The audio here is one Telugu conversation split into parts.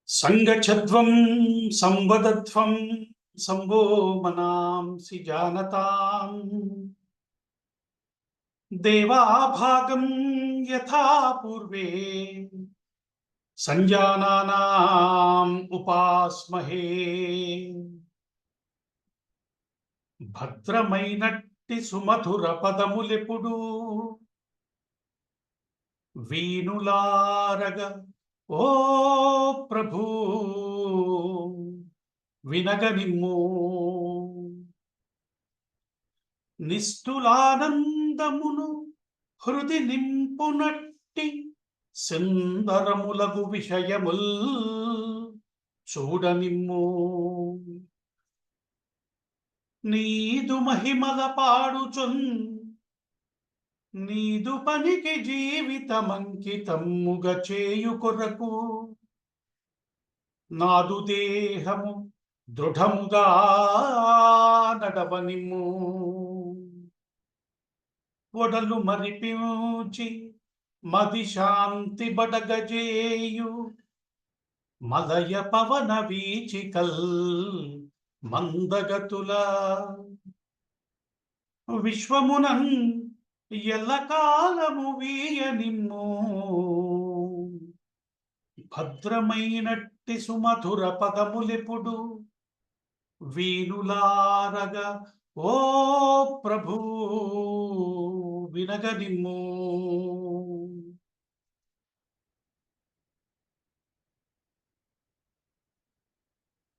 సంగచ్చధ్వం సంవదధ్వం సంభో మనాంసి జానతాం దేవాభాగం యథా పూర్వే సంజానానాం ఉపాస్మహే. భద్రమైనట్టి సుమధుర పదములెప్పుడు వీణులారగ ఓ ప్రభూ వినగనిమ్ము. నిష్ఠులానందమును హృది నింపునట్టి సుందరములగు విషయముల్ చూడనిమ్ము. నీదు మహిమల పాడుచున్ నీదు పనికి జీవితమంకితమ్ముగ చేయు కొరకు నాదు దేహము దృఢముగా నడవనిమ్ము. ఒడలు మరిపించి మది శాంతి బడగజేయు మలయ పవన వీచికల్ మందగతుల విశ్వమునన్ ఎల్లకాలము వీయనిమ్ము. భద్రమైనట్టి సుమధుర పదములెప్పుడు వీణులారగా ఓ ప్రభూ వినగనిమ్ము.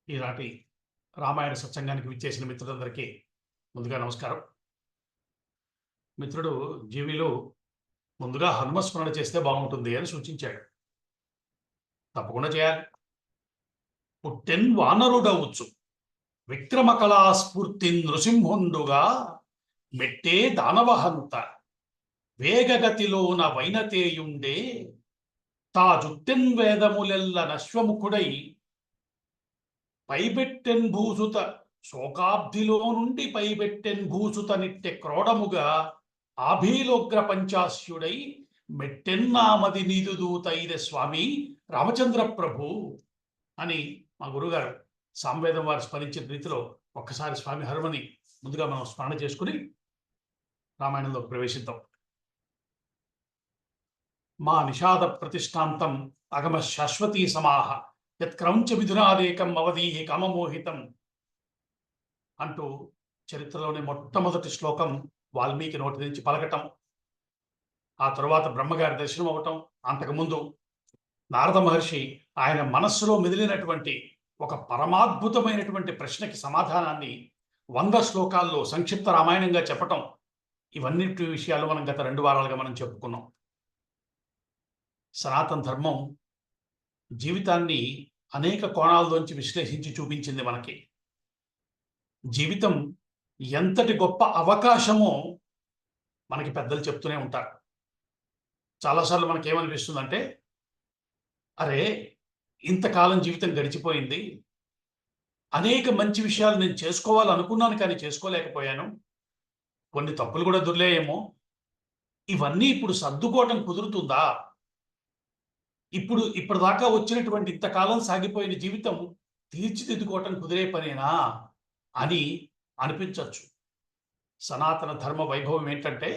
ఈనాటి రామాయణ సత్సంగానికి విచ్చేసిన మిత్రులందరికీ ముందుగా నమస్కారం. మిత్రుడు జీవిలో ముందుగా హనుమస్మరణ చేస్తే బాగుంటుంది అని సూచించాడు. తప్పకుండా చేయాలి. పుట్టెన్ వానరుడవచ్చు విక్రమ కళాస్ఫూర్తి నృసింహుండుగా మెట్టే దానవహంత వేగగతిలోన వైనతేయుండే తాజుట్టెన్ వేదములెల్ల నశ్వముఖుడై పైబెట్టెన్ భూసుత శోకాబ్ధిలో నుండి పైబెట్టెన్ భూసుత నిట్టె క్రోడముగా ఆభీలోగ్ర పంచాస్యుడై మెట్టెన్నామది నీదు దూతైదే స్వామి రామచంద్ర ప్రభు అని మా గురుగారు సామవేదం వారు స్మరించిన రీతిలో ఒక్కసారి స్వామి హనుమని ముందుగా మనం స్మరణ చేసుకుని రామాయణంలోకి ప్రవేశిద్దాం. మా నిషాద ప్రతిష్టాంతం అగమ శాశ్వతీ సమాహ యత్క్రౌంచ మిథునాదేకం అవధీహి కామమోహితం అంటూ చరిత్రలోని మొట్టమొదటి శ్లోకం వాల్మీకి నోటి నుంచి పలకటం, ఆ తరువాత బ్రహ్మగారి దర్శనం అవ్వటం, అంతకుముందు నారద మహర్షి ఆయన మనస్సులో మెదిలినటువంటి ఒక పరమాద్భుతమైనటువంటి ప్రశ్నకి సమాధానాన్ని 100 శ్లోకాల్లో సంక్షిప్త రామాయణంగా చెప్పటం, ఇవన్నిటి విషయాలు మనం గత 2 వారాలుగా మనం చెప్పుకున్నాం. సనాతన ధర్మం జీవితాన్ని అనేక కోణాల్లోంచి విశ్లేషించి చూపించింది మనకి. జీవితం ఎంతటి గొప్ప అవకాశమో మనకి పెద్దలు చెప్తూనే ఉంటారు. చాలాసార్లు మనకేమనిపిస్తుందంటే, అరే ఇంతకాలం జీవితం గడిచిపోయింది, అనేక మంచి విషయాలు నేను చేసుకోవాలనుకున్నాను కానీ చేసుకోలేకపోయాను, కొన్ని తప్పులు కూడా దొర్లేయేమో, ఇవన్నీ ఇప్పుడు సర్దుకోవటం కుదురుతుందా? ఇప్పటిదాకా వచ్చినటువంటి ఇంతకాలం సాగిపోయిన జీవితం తీర్చిదిద్దుకోవటం కుదిరే పనేనా అని అనిపించవచ్చు. సనాతన ధర్మ వైభవం ఏంటంటే,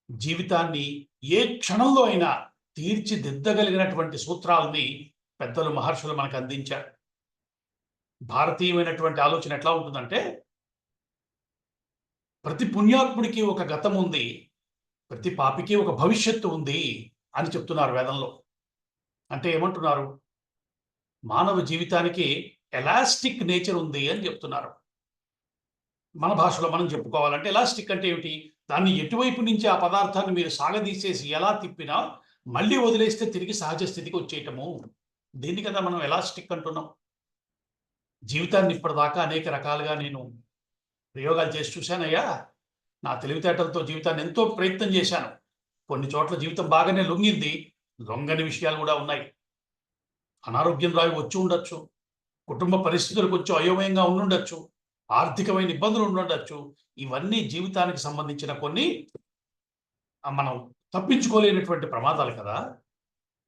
జీవితాన్ని ఏ క్షణంలో అయినా తీర్చిదిద్దగలిగినటువంటి సూత్రాలని పెద్దలు మహర్షులు మనకు అందించారు. భారతీయమైనటువంటి ఆలోచన ఎట్లా ఉంటుందంటే, ప్రతి పుణ్యాత్ముడికి ఒక గతం ఉంది, ప్రతి పాపికి ఒక భవిష్యత్తు ఉంది అని చెప్తున్నారు వేదంలో. అంటే ఏమంటున్నారు? మానవ జీవితానికి ఎలాస్టిక్ నేచర్ ఉంది అని చెప్తున్నారు. మన భాషలో మనం చెప్పుకోవాలంటే ఎలాస్టిక్ అంటే ఏమిటి? దాన్ని ఎటువైపు నుంచి ఆ పదార్థాన్ని మీరు సాగదీసేసి ఎలా తిప్పినా మళ్ళీ వదిలేస్తే తిరిగి సహజ స్థితికి వచ్చేయటము. దీన్ని కదా మనం ఎలాస్టిక్ అంటున్నాం. జీవితాన్ని ఇప్పటిదాకా అనేక రకాలుగా నేను ప్రయోగాలు చేసి చూశానయ్యా. నా తెలివితేటలతో జీవితాన్ని ఎంతో ప్రయత్నం చేశాను. కొన్ని చోట్ల జీవితం బాగానే లొంగింది, లొంగని విషయాలు కూడా ఉన్నాయి. అనారోగ్యం వచ్చి ఉండొచ్చు, కుటుంబ పరిస్థితులు కొంచెం అయోమయంగా ఉండుండొచ్చు, ఆర్థికమైన ఇబ్బందులు ఉండుండొచ్చు. ఇవన్నీ జీవితానికి సంబంధించిన కొన్ని మనం తప్పించుకోలేనటువంటి ప్రమాదాలు కదా.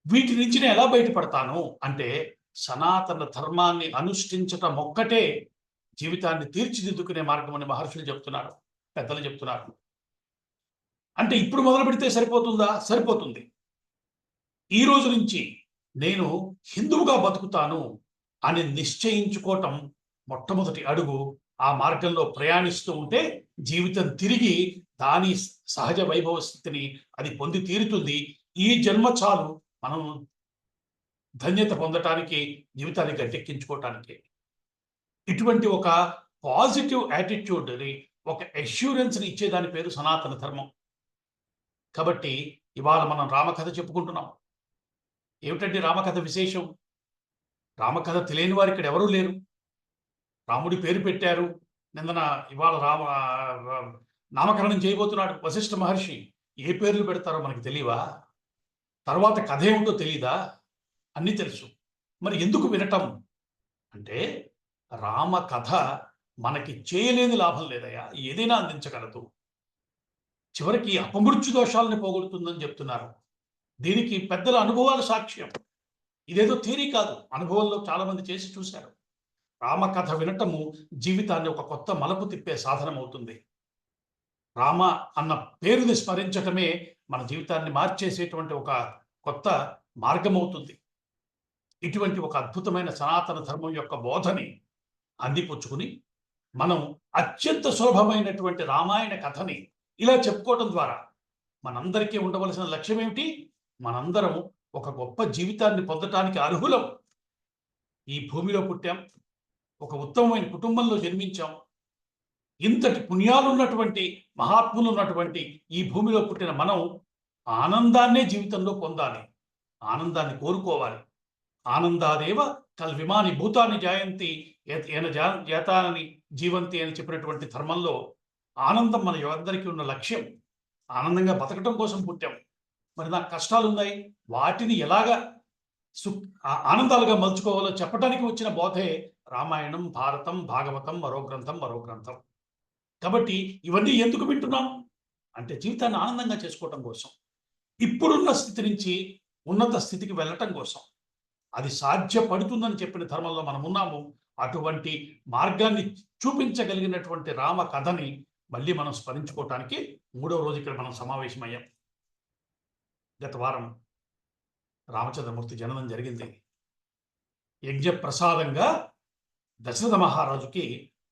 వీటి నుంచి నేను ఎలా బయటపడతాను అంటే, సనాతన ధర్మాన్ని అనుష్ఠించటం ఒక్కటే జీవితాన్ని తీర్చిదిద్దుకునే మార్గం అని మహర్షులు చెప్తున్నారు, పెద్దలు చెప్తున్నారు. అంటే ఇప్పుడు మొదలు పెడితే సరిపోతుందా? సరిపోతుంది. ఈ రోజు నుంచి నేను హిందువుగా బతుకుతాను అని నిశ్చయించుకోవటం మొట్టమొదటి అడుగు. ఆ మార్గంలో ప్రయాణిస్తూ ఉంటే జీవితం తిరిగి దాని సహజ వైభవ స్థితిని అది పొంది తీరుతుంది. ఈ జన్మ చాలు మనం ధన్యత పొందటానికి, జీవితాన్ని గట్టెక్కించుకోవటానికి. ఇటువంటి ఒక పాజిటివ్ యాటిట్యూడ్‌ని, ఒక అష్యూరెన్స్‌ని ఇచ్చేదాని పేరు సనాతన ధర్మం. కాబట్టి ఇవాళ మనం రామకథ చెప్పుకుంటున్నాం. ఏమిటండి రామకథ విశేషం? రామకథ తెలియని వారు ఇక్కడ ఎవరూ లేరు. రాముడి పేరు పెట్టారు. నిన్న ఇవాళ నామకరణం చేయబోతున్నాడు వశిష్ఠ మహర్షి. ఏ పేర్లు పెడతారో మనకి తెలీవా? తర్వాత కథ ఏమిటో తెలీదా? అన్నీ తెలుసు. మరి ఎందుకు వినటం? అంటే రామ కథ మనకి చేయలేని లాభం లేదయ్యా. ఏదైనా అందించగలదు. చివరికి అపమృత్యు దోషాలను పోగొడుతుందని చెప్తున్నారు. దీనికి పెద్దల అనుభవాలు సాక్ష్యం. ఇదేదో థియరీ కాదు. అనుభవంలో చాలా మంది చేసి చూశారు. రామకథ వినటము జీవితాన్ని ఒక కొత్త మలుపు తిప్పే సాధనం అవుతుంది. రామ అన్న పేరుని స్మరించటమే మన జీవితాన్ని మార్చేసేటువంటి ఒక కొత్త మార్గం అవుతుంది. ఇటువంటి ఒక అద్భుతమైన సనాతన ధర్మం యొక్క బోధని అందిపుచ్చుకుని మనం అత్యంత సులభమైనటువంటి రామాయణ కథని ఇలా చెప్పుకోవటం ద్వారా మనందరికీ ఉండవలసిన లక్ష్యం ఏమిటి? మనందరం ఒక గొప్ప జీవితాన్ని పొందటానికి అర్హులం. ఈ భూమిలో పుట్టాం. ఒక ఉత్తమమైన కుటుంబంలో జన్మించాం. ఇంతటి పుణ్యాలున్నటువంటి మహాత్ములు ఉన్నటువంటి ఈ భూమిలో పుట్టిన మనం ఆనందాన్నే జీవితంలో పొందాలి. ఆనందాన్ని కోరుకోవాలి. ఆనందాదేవ కల్విమాని భూతాన్ని జాయంతి జాతాని జీవంతి అని చెప్పినటువంటి ధర్మంలో ఆనందం మన అందరికీ ఉన్న లక్ష్యం. ఆనందంగా బతకటం కోసం పుట్టాం. మరి నాకు కష్టాలు ఉన్నాయి, వాటిని ఎలాగా ఆనందాలుగా మలుచుకోవాలో చెప్పడానికి వచ్చిన బోధే రామాయణం, భారతం, భాగవతం, మరో గ్రంథం, మరో గ్రంథం. కాబట్టి ఇవన్నీ ఎందుకు వింటున్నాం అంటే జీవితాన్ని ఆనందంగా చేసుకోవటం కోసం, ఇప్పుడున్న స్థితి నుంచి ఉన్నత స్థితికి వెళ్ళటం కోసం. అది సాధ్యపడుతుందని చెప్పిన ధర్మంలో మనం ఉన్నాము. అటువంటి మార్గాన్ని చూపించగలిగినటువంటి రామ కథని మళ్ళీ మనం స్మరించుకోవటానికి 3వ రోజు ఇక్కడ మనం సమావేశమయ్యాం. గత వారం రామచంద్రమూర్తి జననం జరిగింది. యజ్ఞప్రసాదంగా దశరథ మహారాజుకి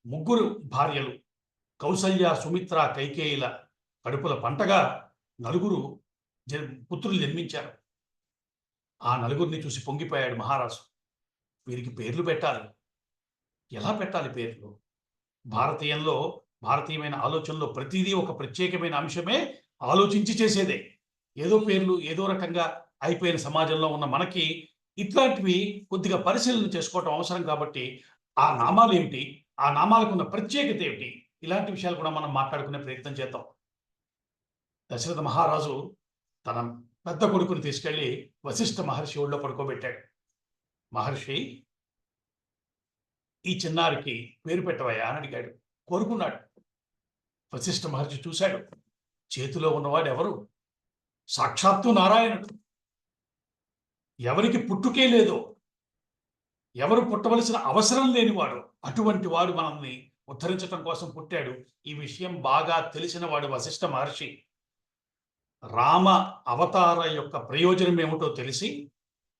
3 భార్యలు కౌసల్య, సుమిత్ర, కైకేయిల కడుపుల పంటగా 4 పుత్రులు జన్మించారు. ఆ 4 చూసి పొంగిపోయాడు మహారాజు. వీరికి పేర్లు పెట్టాలి. ఎలా పెట్టాలి పేర్లు? భారతీయమైన ఆలోచనలో ప్రతిదీ ఒక ప్రత్యేకమైన అంశమే ఆలోచించి చేసేదే. ఏదో పేర్లు ఏదో రకంగా అయిపోయిన సమాజంలో ఉన్న మనకి ఇట్లాంటివి కొద్దిగా పరిశీలన చేసుకోవటం అవసరం. కాబట్టి ఆ నామాలు ఏమిటి, ఆ నామాలకు ఉన్న ప్రత్యేకత ఏమిటి, ఇలాంటి విషయాలు కూడా మనం మాట్లాడుకునే ప్రయత్నం చేద్దాం. దశరథ మహారాజు తన పెద్ద కొడుకుని తీసుకెళ్లి వశిష్ఠ మహర్షి ఒళ్ళో పడుకోబెట్టాడు. మహర్షి, ఈ చిన్నారికి పేరు పెట్టవయ్యా అని అడిగాడు. కోరుకున్నాడు. వశిష్ఠ మహర్షి చూశాడు. చేతిలో ఉన్నవాడు ఎవరు? సాక్షాత్తు నారాయణుడు. ఎవరికి పుట్టుకే లేదో, ఎవరు పుట్టవలసిన అవసరం లేనివాడు, అటువంటి వాడు మనల్ని ఉద్ధరించటం కోసం పుట్టాడు. ఈ విషయం బాగా తెలిసిన వాడు వశిష్ఠ మహర్షి. రామ అవతార యొక్క ప్రయోజనం ఏమిటో తెలిసి,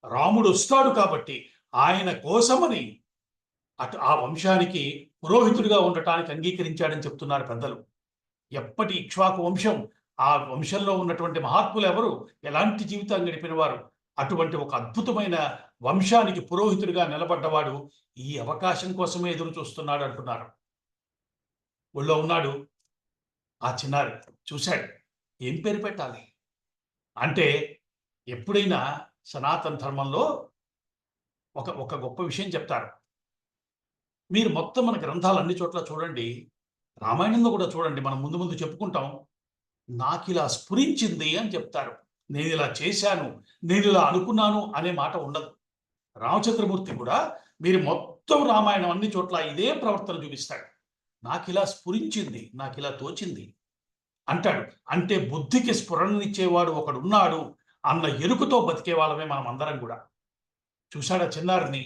రాముడు వస్తాడు కాబట్టి ఆయన కోసమని ఆ వంశానికి పురోహితుడిగా ఉండటానికి అంగీకరించాడని చెప్తున్నారు పెద్దలు. ఎప్పటి ఇక్ష్వాకు వంశం, ఆ వంశంలో ఉన్నటువంటి మహాత్ములు ఎవరు, ఎలాంటి జీవితాన్ని గడిపిన వారు, అటువంటి ఒక అద్భుతమైన వంశానికి పురోహితుడిగా నిలబడ్డవాడు ఈ అవకాశం కోసమే ఎదురు చూస్తున్నాడు అంటున్నారు. ఒళ్ళో ఉన్నాడు ఆ చిన్నారి. చూశాడు, ఏం పేరు పెట్టాలి అంటే, ఎప్పుడైనా సనాతన ధర్మంలో ఒక గొప్ప విషయం చెప్తారు. మీరు మొత్తం మన గ్రంథాలు అన్ని చోట్ల చూడండి, రామాయణంలో కూడా చూడండి, మనం ముందు ముందు చెప్పుకుంటాం. నాకిలా స్ఫురించింది అని చెప్తారు. నేను ఇలా చేశాను, నేను ఇలా అనుకున్నాను అనే మాట ఉండదు. రామచంద్రమూర్తి కూడా మీరు మొత్తం రామాయణం అన్ని చోట్ల ఇదే ప్రవర్తన చూపిస్తాడు. నాకిలా స్ఫురించింది, నాకిలా తోచింది. అంటాడు. అంటే బుద్ధికి స్ఫురణనిచ్చేవాడు ఒకడున్నాడు అన్న ఎరుకతో బతికే వాళ్ళమే మనం అందరం కూడా. చూశాడా చిన్నారిని?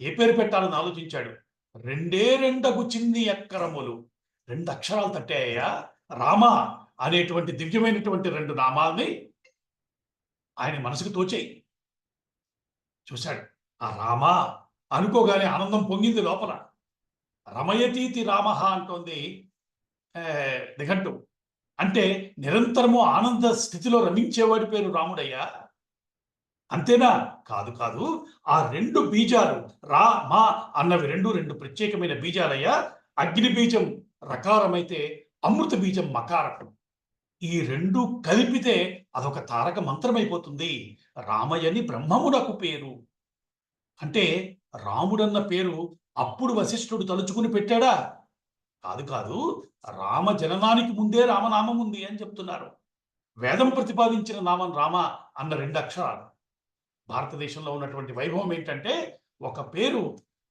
ఏ పేరు పెట్టాలని ఆలోచించాడు. రెండే రెండగు చిన్ని అక్కరములు. 2 అక్షరాలు తట్టాయ్యా. రామ అనేటువంటి దివ్యమైనటువంటి 2 నామాల్ని ఆయన మనసుకు తోచాయి. చూశాడు. ఆ రామ అనుకోగానే ఆనందం పొంగింది లోపల. రమయతీతి రామః అంటోంది నిఘంటువు. అంటే నిరంతరము ఆనంద స్థితిలో రమించేవాడి పేరు రాముడయ్యా. అంతేనా? కాదు కాదు. ఆ 2 బీజాలు రా మా అన్నవి 2 ప్రత్యేకమైన బీజాలయ్యా. అగ్ని బీజం రకారమైతే అమృత బీజం మకారం. ఈ 2 కలిపితే అదొక తారక మంత్రమైపోతుంది. రామయని బ్రహ్మమునకు పేరు. అంటే రాముడన్న పేరు అప్పుడు వశిష్ఠుడు తలుచుకుని పెట్టాడా? కాదు కాదు. రామ జననానికి ముందే రామనామం ఉంది అని చెప్తున్నారు. వేదం ప్రతిపాదించిన నామం రామ అన్న 2 అక్షరాలు. భారతదేశంలో ఉన్నటువంటి వైభవం ఏంటంటే, ఒక పేరు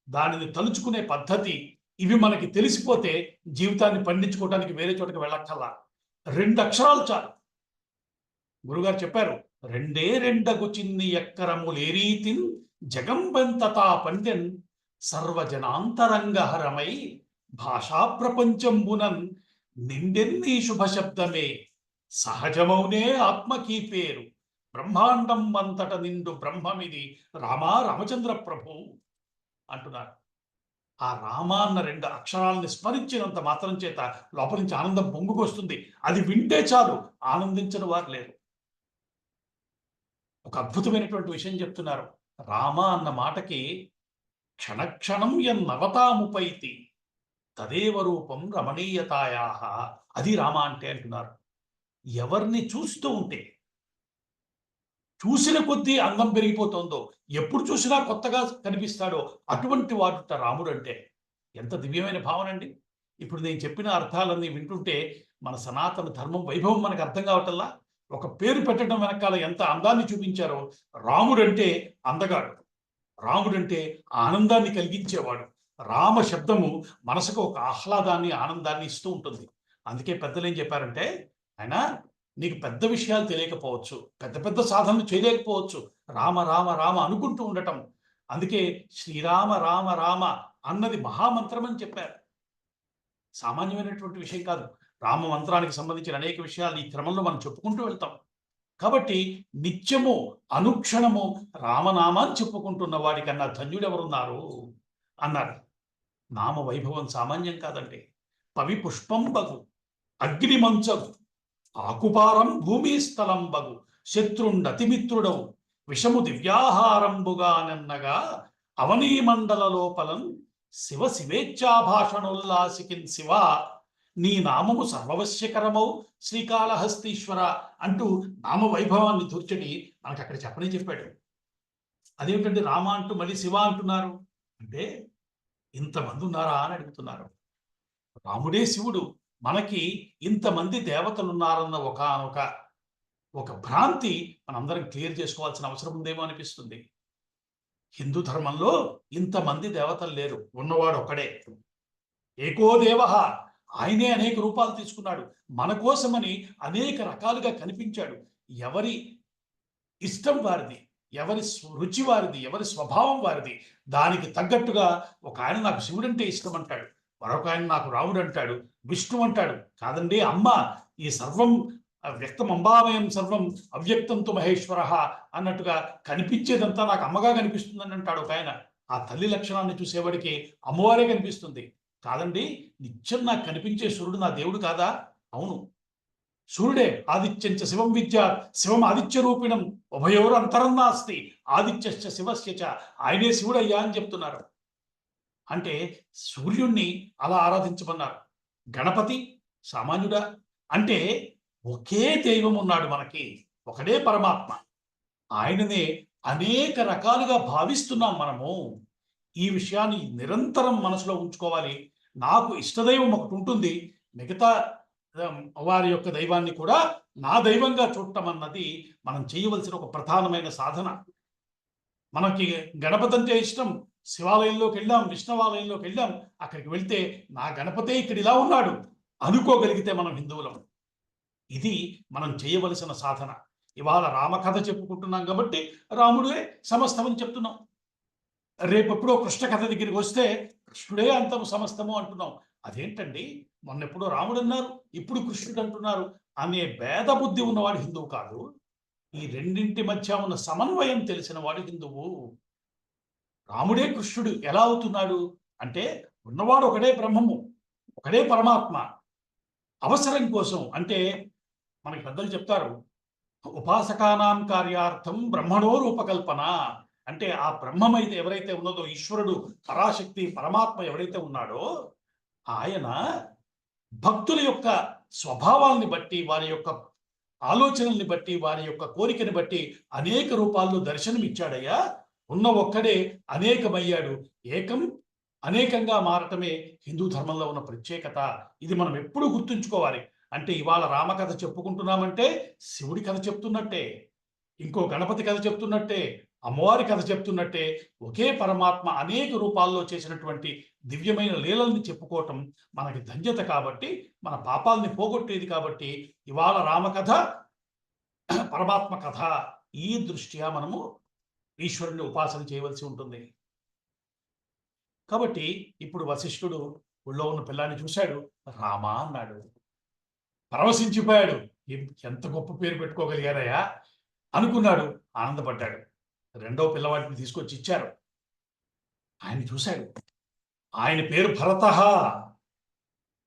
దానిని తలుచుకునే పద్ధతి ఇవి మనకి తెలిసిపోతే జీవితాన్ని పండించుకోవడానికి వేరే చోటకి వెళ్ళక్కర్లా. 2 అక్షరాలు చాలు. గురుగారు చెప్పారు, రెండే రెండగు చిన్ని ఎక్కరములేరీతిన్ జగంబంతతా పండెన్ సర్వజనాంతరంగహరమై భాషా ప్రపంచంబునన్ నిండెన్ని శుభశబ్దమే సహజమౌనే ఆత్మకీ పేరు బ్రహ్మాండం అంతట నిండు బ్రహ్మమిది రామా రామచంద్ర ప్రభు అంటున్నారు. ఆ రామ అన్న 2 అక్షరాలని స్మరించినంత మాత్రం చేత లోపల నుంచి ఆనందం పొంగుకొస్తుంది. అది వింటే చాలు, ఆనందించని వారు లేరు. ఒక అద్భుతమైనటువంటి విషయం చెప్తున్నారు. రామ అన్న మాటకి క్షణక్షణం ఎన్నవతాముపైతి తదేవ రూపం రమణీయతాయాహ. అది రామ అంటే అంటున్నారు. ఎవరిని చూస్తూ ఉంటే చూసిన కొద్దీ అందం పెరిగిపోతుందో, ఎప్పుడు చూసినా కొత్తగా కనిపిస్తాడో అటువంటి వాడుట రాముడు అంటే. ఎంత దివ్యమైన భావన అండి. ఇప్పుడు నేను చెప్పిన అర్థాలన్నీ వింటుంటే మన సనాతన ధర్మం వైభవం మనకు అర్థం కావటల్లా. ఒక పేరు పెట్టడం వెనకాల ఎంత అందాన్ని చూపించారో. రాముడంటే అందగాడు, రాముడంటే ఆనందాన్ని కలిగించేవాడు. రామ శబ్దము మనసుకు ఒక ఆహ్లాదాన్ని ఆనందాన్ని ఇస్తూ ఉంటుంది. అందుకే పెద్దలు ఏం చెప్పారంటే, ఆయన నీకు పెద్ద విషయాలు తెలియకపోవచ్చు, పెద్ద పెద్ద సాధనలు చేయలేకపోవచ్చు, రామ రామ రామ అనుకుంటూ ఉండటం. అందుకే శ్రీరామ రామ రామ అన్నది మహామంత్రం అని చెప్పారు. సామాన్యమైనటువంటి విషయం కాదు. రామ మంత్రానికి సంబంధించిన అనేక విషయాలు ఈ క్రమంలో మనం చెప్పుకుంటూ వెళ్తాం. కాబట్టి నిత్యము అనుక్షణము రామనామాన్ని చెప్పుకుంటున్న వాడికన్నా ధన్యుడెవరున్నారు అన్నారు. నామ వైభవం సామాన్యం కాదండి. పవి పుష్పం బగు, అగ్ని మంచగు, ఆకుపారం భూమి స్థలం బగు, శత్రుండతిమిత్రుడవు, విషము దివ్యాహారంబుగా నన్నగా అవనీ మండల లోపలం శివ శివేచ్ఛాభాషణోల్లాసికిన్ శివ నీ నామము సర్వవశ్యకరమౌ శ్రీకాళహస్తీశ్వర అంటూ నామ వైభవాన్ని దూర్చడి మనకు అక్కడ చెప్పనే చెప్పాడు. అదేమిటంటే రామ అంటూ మళ్ళీ శివ అంటున్నారు అంటే ఇంతమంది ఉన్నారా అని అడుగుతున్నారు. రాముడే శివుడు. మనకి ఇంతమంది దేవతలు ఉన్నారన్న ఒక భ్రాంతి మనందరం క్లియర్ చేసుకోవాల్సిన అవసరం ఉందేమో అనిపిస్తుంది. హిందూ ధర్మంలో ఇంతమంది దేవతలు లేరు, ఉన్నవాడు ఒకడే. ఏకో దేవః. ఆయనే అనేక రూపాలు తీసుకున్నాడు. మన కోసమని అనేక రకాలుగా కనిపించాడు. ఎవరి ఇష్టం వారిది, ఎవరి రుచి వారిది, ఎవరి స్వభావం వారిది. దానికి తగ్గట్టుగా ఒక ఆయన నాకు శివుడంటే ఇష్టం అంటాడు, మరొక ఆయన నాకు రాముడు అంటాడు, విష్ణు అంటాడు. కాదండి అమ్మ, ఈ సర్వం వ్యక్తం అంబామయం సర్వం అవ్యక్తంతో మహేశ్వర అన్నట్టుగా కనిపించేదంతా నాకు అమ్మగా కనిపిస్తుందని అంటాడు ఒక ఆయన. ఆ తల్లి లక్షణాన్ని చూసేవాడికి అమ్మవారే కనిపిస్తుంది. కాదండి, నిత్యం నాకు కనిపించే సూర్యుడు నా దేవుడు కాదా? అవును, సూర్యుడే. ఆదిత్యంచ శివం విద్య శివం ఆదిత్య రూపిణం ఉభయోరు అంతరం నాస్తి ఆదిత్యశ్చ శివస్య చ. ఆయనే శివుడయ్యా అని చెప్తున్నారు. అంటే సూర్యుణ్ణి అలా ఆరాధించమన్నారు. గణపతి సామాన్యుడా అంటే ఒకే దైవం ఉన్నాడు మనకి, ఒకడే పరమాత్మ. ఆయననే అనేక రకాలుగా భావిస్తున్నాం మనము. ఈ విషయాన్ని నిరంతరం మనసులో ఉంచుకోవాలి. నాకు ఇష్టదైవం ఒకటి ఉంటుంది, మిగతా వారి యొక్క దైవాన్ని కూడా నా దైవంగా చూడటం అన్నది మనం చేయవలసిన ఒక ప్రధానమైన సాధన. మనకి గణపతి అంటే ఇష్టం, శివాలయంలోకి వెళ్ళాం, విష్ణువాలయంలోకి వెళ్ళాం, అక్కడికి వెళ్తే నా గణపతే ఇక్కడ ఇలా ఉన్నాడు అనుకోగలిగితే మనం హిందువులం. ఇది మనం చేయవలసిన సాధన. ఇవాళ రామకథ చెప్పుకుంటున్నాం కాబట్టి రాముడే సమస్తమని చెప్తున్నాం. రేపెప్పుడో కృష్ణ కథ దగ్గరికి వస్తే కృష్ణుడే అంతము సమస్తము అంటున్నాం. అదేంటండి, మొన్నెప్పుడో రాముడు అన్నారు, ఇప్పుడు కృష్ణుడు అంటున్నారు అనే భేద బుద్ధి ఉన్నవాడు హిందువు కాదు. ఈ రెండింటి మధ్య ఉన్న సమన్వయం తెలిసిన వాడు హిందువు. రాముడే కృష్ణుడు ఎలా అవుతున్నాడు అంటే, ఉన్నవాడు ఒకడే బ్రహ్మము, ఒకడే పరమాత్మ. అవసరం కోసం అంటే మనకి పెద్దలు చెప్తారు, ఉపాసకానాం కార్యార్థం బ్రహ్మణో రూపకల్పన. అంటే ఆ బ్రహ్మమైతే ఎవరైతే ఉన్నదో, ఈశ్వరుడు, పరాశక్తి, పరమాత్మ ఎవరైతే ఉన్నాడో ఆయన భక్తుల యొక్క స్వభావాల్ని బట్టి, వారి యొక్క ఆలోచనల్ని బట్టి, వారి యొక్క కోరికని బట్టి అనేక రూపాల్లో దర్శనం ఇచ్చాడయ్యా. ఉన్న ఒక్కడే అనేకమయ్యాడు. ఏకం అనేకంగా మారటమే హిందూ ధర్మంలో ఉన్న ప్రత్యేకత. ఇది మనం ఎప్పుడూ గుర్తుంచుకోవాలి. అంటే ఇవాళ రామకథ చెప్పుకుంటున్నామంటే శివుడి కథ చెప్తున్నట్టే, ఇంకో గణపతి కథ చెప్తున్నట్టే, అమ్మవారి కథ చెప్తున్నట్టే. ఒకే పరమాత్మ అనేక రూపాల్లో చేసినటువంటి దివ్యమైన లీలల్ని చెప్పుకోవటం మనకి ధన్యత కాబట్టి, మన పాపాలని పోగొట్టేది కాబట్టి ఇవాళ రామకథ పరమాత్మ కథ. ఈ దృష్ట్యా మనము ఈశ్వరుని ఉపాసన చేయవలసి ఉంటుంది. కాబట్టి ఇప్పుడు వశిష్ఠుడు ఊళ్ళో ఉన్న పిల్లాన్ని చూశాడు, రామా అన్నాడు. పరవశించిపోయాడు. ఎంత గొప్ప పేరు పెట్టుకోగలిగారయ్యా అనుకున్నాడు, ఆనందపడ్డాడు. రెండో పిల్లవాడిని తీసుకొచ్చి ఇచ్చారు. ఆయన చూశాడు, ఆయన పేరు భరతః.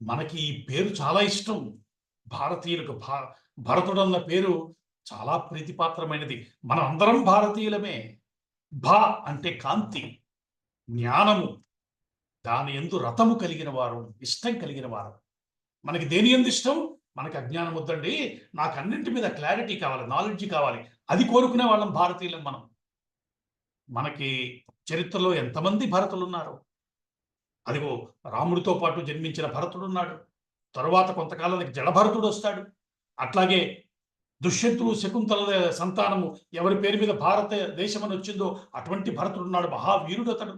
మనకి ఈ పేరు చాలా ఇష్టం. భారతీయులకు భరతుడు అన్న పేరు చాలా ప్రీతిపాత్రమైనది. మనం అందరం భారతీయులమే. భ అంటే కాంతి, జ్ఞానము, దాని యందు రతము కలిగిన వారు, ఇష్టం కలిగిన వారు. మనకి దేని యందు ఇష్టం? మనకి అజ్ఞానం వద్దండి, నాకు అన్నింటి మీద క్లారిటీ కావాలి, నాలెడ్జ్ కావాలి, అది కోరుకునే వాళ్ళం భారతీయులం మనం. మనకి చరిత్రలో ఎంతమంది భరతులు ఉన్నారు. అదిగో రాముడితో పాటు జన్మించిన భరతుడు ఉన్నాడు. తరువాత కొంతకాలానికి జడభరతుడు వస్తాడు. అట్లాగే దుష్యంతుడు, శకుంతల సంతానము ఎవరి పేరు మీద భారతదేశం అని వచ్చిందో అటువంటి భరతుడు ఉన్నాడు. మహావీరుడు అతడు.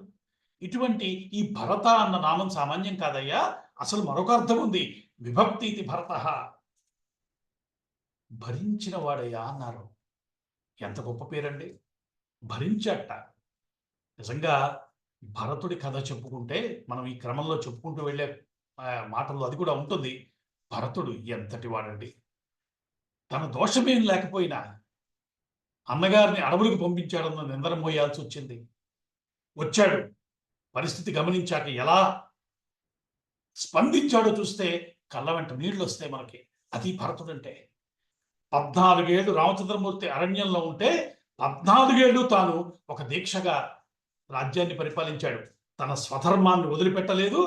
ఇటువంటి ఈ భరత అన్న నామం సామాన్యం కాదయ్యా, అసలు మరొక అర్థం ఉంది. విభక్తి ఇది భరత, భరించిన వాడయ్యా అన్నారు. ఎంత గొప్ప పేరండి, భరించట. నిజంగా భరతుడి కథ చెప్పుకుంటే మనం ఈ క్రమంలో చెప్పుకుంటూ వెళ్ళే మాటల్లో అది కూడా ఉంటుంది. భరతుడు ఎంతటి వాడండి, తన దోషమేం లేకపోయినా అన్నగారిని అడవులకు పంపించాడన్న నిందన మోయాల్సి వచ్చింది. వచ్చాడు, పరిస్థితి గమనించాక ఎలా స్పందించాడో చూస్తే కళ్ళ వెంట నీళ్లు వస్తాయి మనకి. అది భరతుడంటే. 14 ఏళ్ళు రామచంద్రమూర్తి అరణ్యంలో ఉంటే 14 ఏళ్ళు తాను ఒక దీక్షగా రాజ్యాన్ని పరిపాలించాడు. తన స్వధర్మాన్ని వదిలిపెట్టలేదు.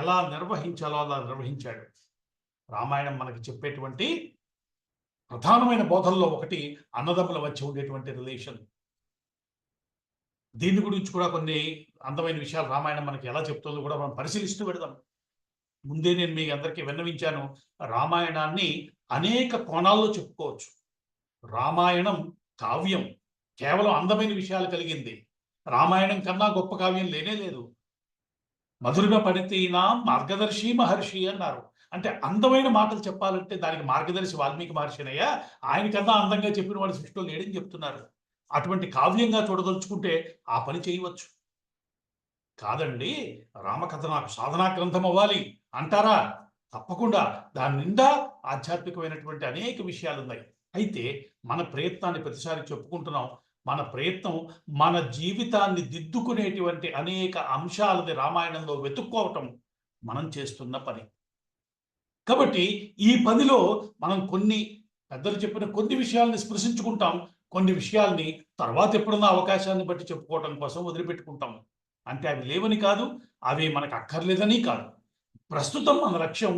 ఎలా నిర్వహించాలో అలా నిర్వహించాడు. రామాయణం మనకి చెప్పేటువంటి ప్రధానమైన బోధనలో ఒకటి అన్నదమ్ముల మధ్య ఉండేటువంటి రిలేషన్. దీని గురించి కూడా కొన్ని అందమైన విషయాలు రామాయణం మనకి ఎలా చెప్తుందో కూడా మనం పరిశీలిస్తూ పెడదాం. ముందే నేను మీ అందరికీ విన్నవించాను, రామాయణాన్ని అనేక కోణాల్లో చెప్పుకోవచ్చు. రామాయణం కావ్యం, కేవలం అందమైన విషయాలు కలిగింది. రామాయణం కన్నా గొప్ప కావ్యం లేనే లేదు. మధురిమ పడితేనా మార్గదర్శి మహర్షి అన్నారు. అంటే అందమైన మాటలు చెప్పాలంటే దానికి మార్గదర్శి వాల్మీకి మహర్షినయ్యా, ఆయన కన్నా అందంగా చెప్పిన వాడు సృష్టిలో లేడని చెప్తున్నారు. అటువంటి కావ్యంగా చూడదలుచుకుంటే ఆ పని చేయవచ్చు. కాదండి, రామకథ నాకు సాధనా గ్రంథం అవ్వాలి అంటారా? తప్పకుండా దాని నిండా ఆధ్యాత్మికమైనటువంటి అనేక విషయాలు ఉన్నాయి. అయితే మన ప్రయత్నాన్ని ప్రతిసారి చెప్పుకుంటున్నాం. మన ప్రయత్నం మన జీవితాన్ని దిద్దుకునేటువంటి అనేక అంశాలని రామాయణంలో వెతుక్కోవటం మనం చేస్తున్న పని. కాబట్టి ఈ పనిలో మనం కొన్ని పెద్దలు చెప్పిన కొన్ని విషయాల్ని స్పృశించుకుంటాం, కొన్ని విషయాల్ని తర్వాత ఎప్పుడున్న అవకాశాన్ని బట్టి చెప్పుకోవటం కోసం వదిలిపెట్టుకుంటాం. అంటే అవి లేవని కాదు, అవి మనకు అక్కర్లేదని కాదు. ప్రస్తుతం మన లక్ష్యం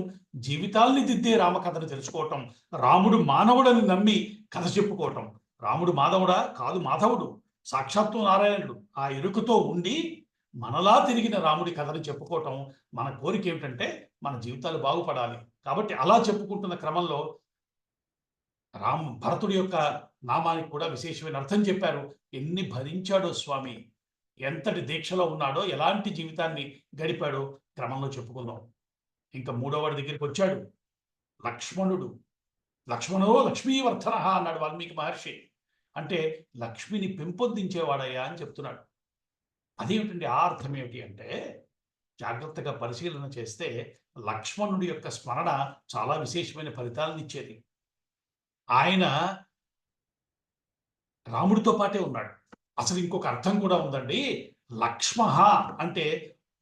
జీవితాల్ని దిద్దే రామకథను తెలుసుకోవటం, రాముడు మానవుడని నమ్మి కథ చెప్పుకోవటం. రాముడు మాధవుడా? కాదు, మాధవుడు సాక్షాత్తు నారాయణుడు. ఆ ఎరుకతో ఉండి మనలా తిరిగిన రాముడి కథను చెప్పుకోవటం మన కోరిక ఏమిటంటే మన జీవితాలు బాగుపడాలి. కాబట్టి అలా చెప్పుకుంటున్న క్రమంలో భరతుడి యొక్క నామానికి కూడా విశేషమైన అర్థం చెప్పారు. ఎన్ని భరించాడో స్వామి, ఎంతటి దీక్షలో ఉన్నాడో, ఎలాంటి జీవితాన్ని గడిపాడో క్రమంలో చెప్పుకుందాం. ఇంకా మూడో వాడి దగ్గరికి వచ్చాడు, లక్ష్మణుడు. లక్ష్మణో లక్ష్మీవర్ధన అన్నాడు వాల్మీకి మహర్షి. అంటే లక్ష్మిని పెంపొందించేవాడయ్యా అని చెప్తున్నాడు. అదేమిటండి ఆ అర్థం ఏమిటి అంటే, జాగ్రత్తగా పరిశీలన చేస్తే లక్ష్మణుడి యొక్క స్మరణ చాలా విశేషమైన ఫలితాలను ఇచ్చేది. ఆయన రాముడితో పాటే ఉన్నాడు. అసలు ఇంకొక అర్థం కూడా ఉందండి. లక్ష్మః అంటే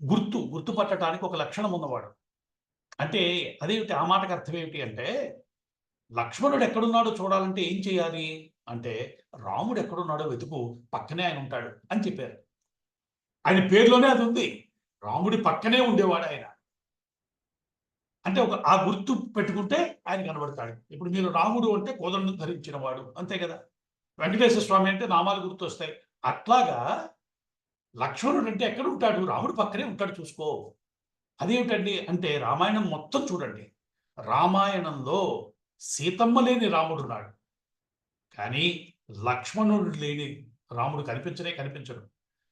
గుర్తుపట్టడానికి ఒక లక్షణం ఉన్నవాడు. అంటే అదేమిటి ఆ మాటకి అర్థం ఏమిటి అంటే, లక్ష్మణుడు ఎక్కడున్నాడో చూడాలంటే ఏం చేయాలి అంటే, రాముడు ఎక్కడున్నాడో వెతుకు, పక్కనే ఆయన ఉంటాడు అని చెప్పారు. ఆయన పేరులోనే అది ఉంది. రాముడి పక్కనే ఉండేవాడు ఆయన. అంటే ఆ గుర్తు పెట్టుకుంటే ఆయన కనబడతాడు. ఇప్పుడు మీరు రాముడు అంటే కోదండం ధరించిన వాడు అంతే కదా. వెంకటేశ్వర స్వామి అంటే నామాలు గుర్తొస్తాయి. అట్లాగా లక్ష్మణుడు అంటే ఎక్కడ ఉంటాడు? రాముడు పక్కనే ఉంటాడు చూసుకో. అదేమిటండి అంటే రామాయణం మొత్తం చూడండి. రామాయణంలో సీతమ్మ లేని రాముడున్నాడు. కానీ లక్ష్మణుడు లేని రాముడు కనిపించడు.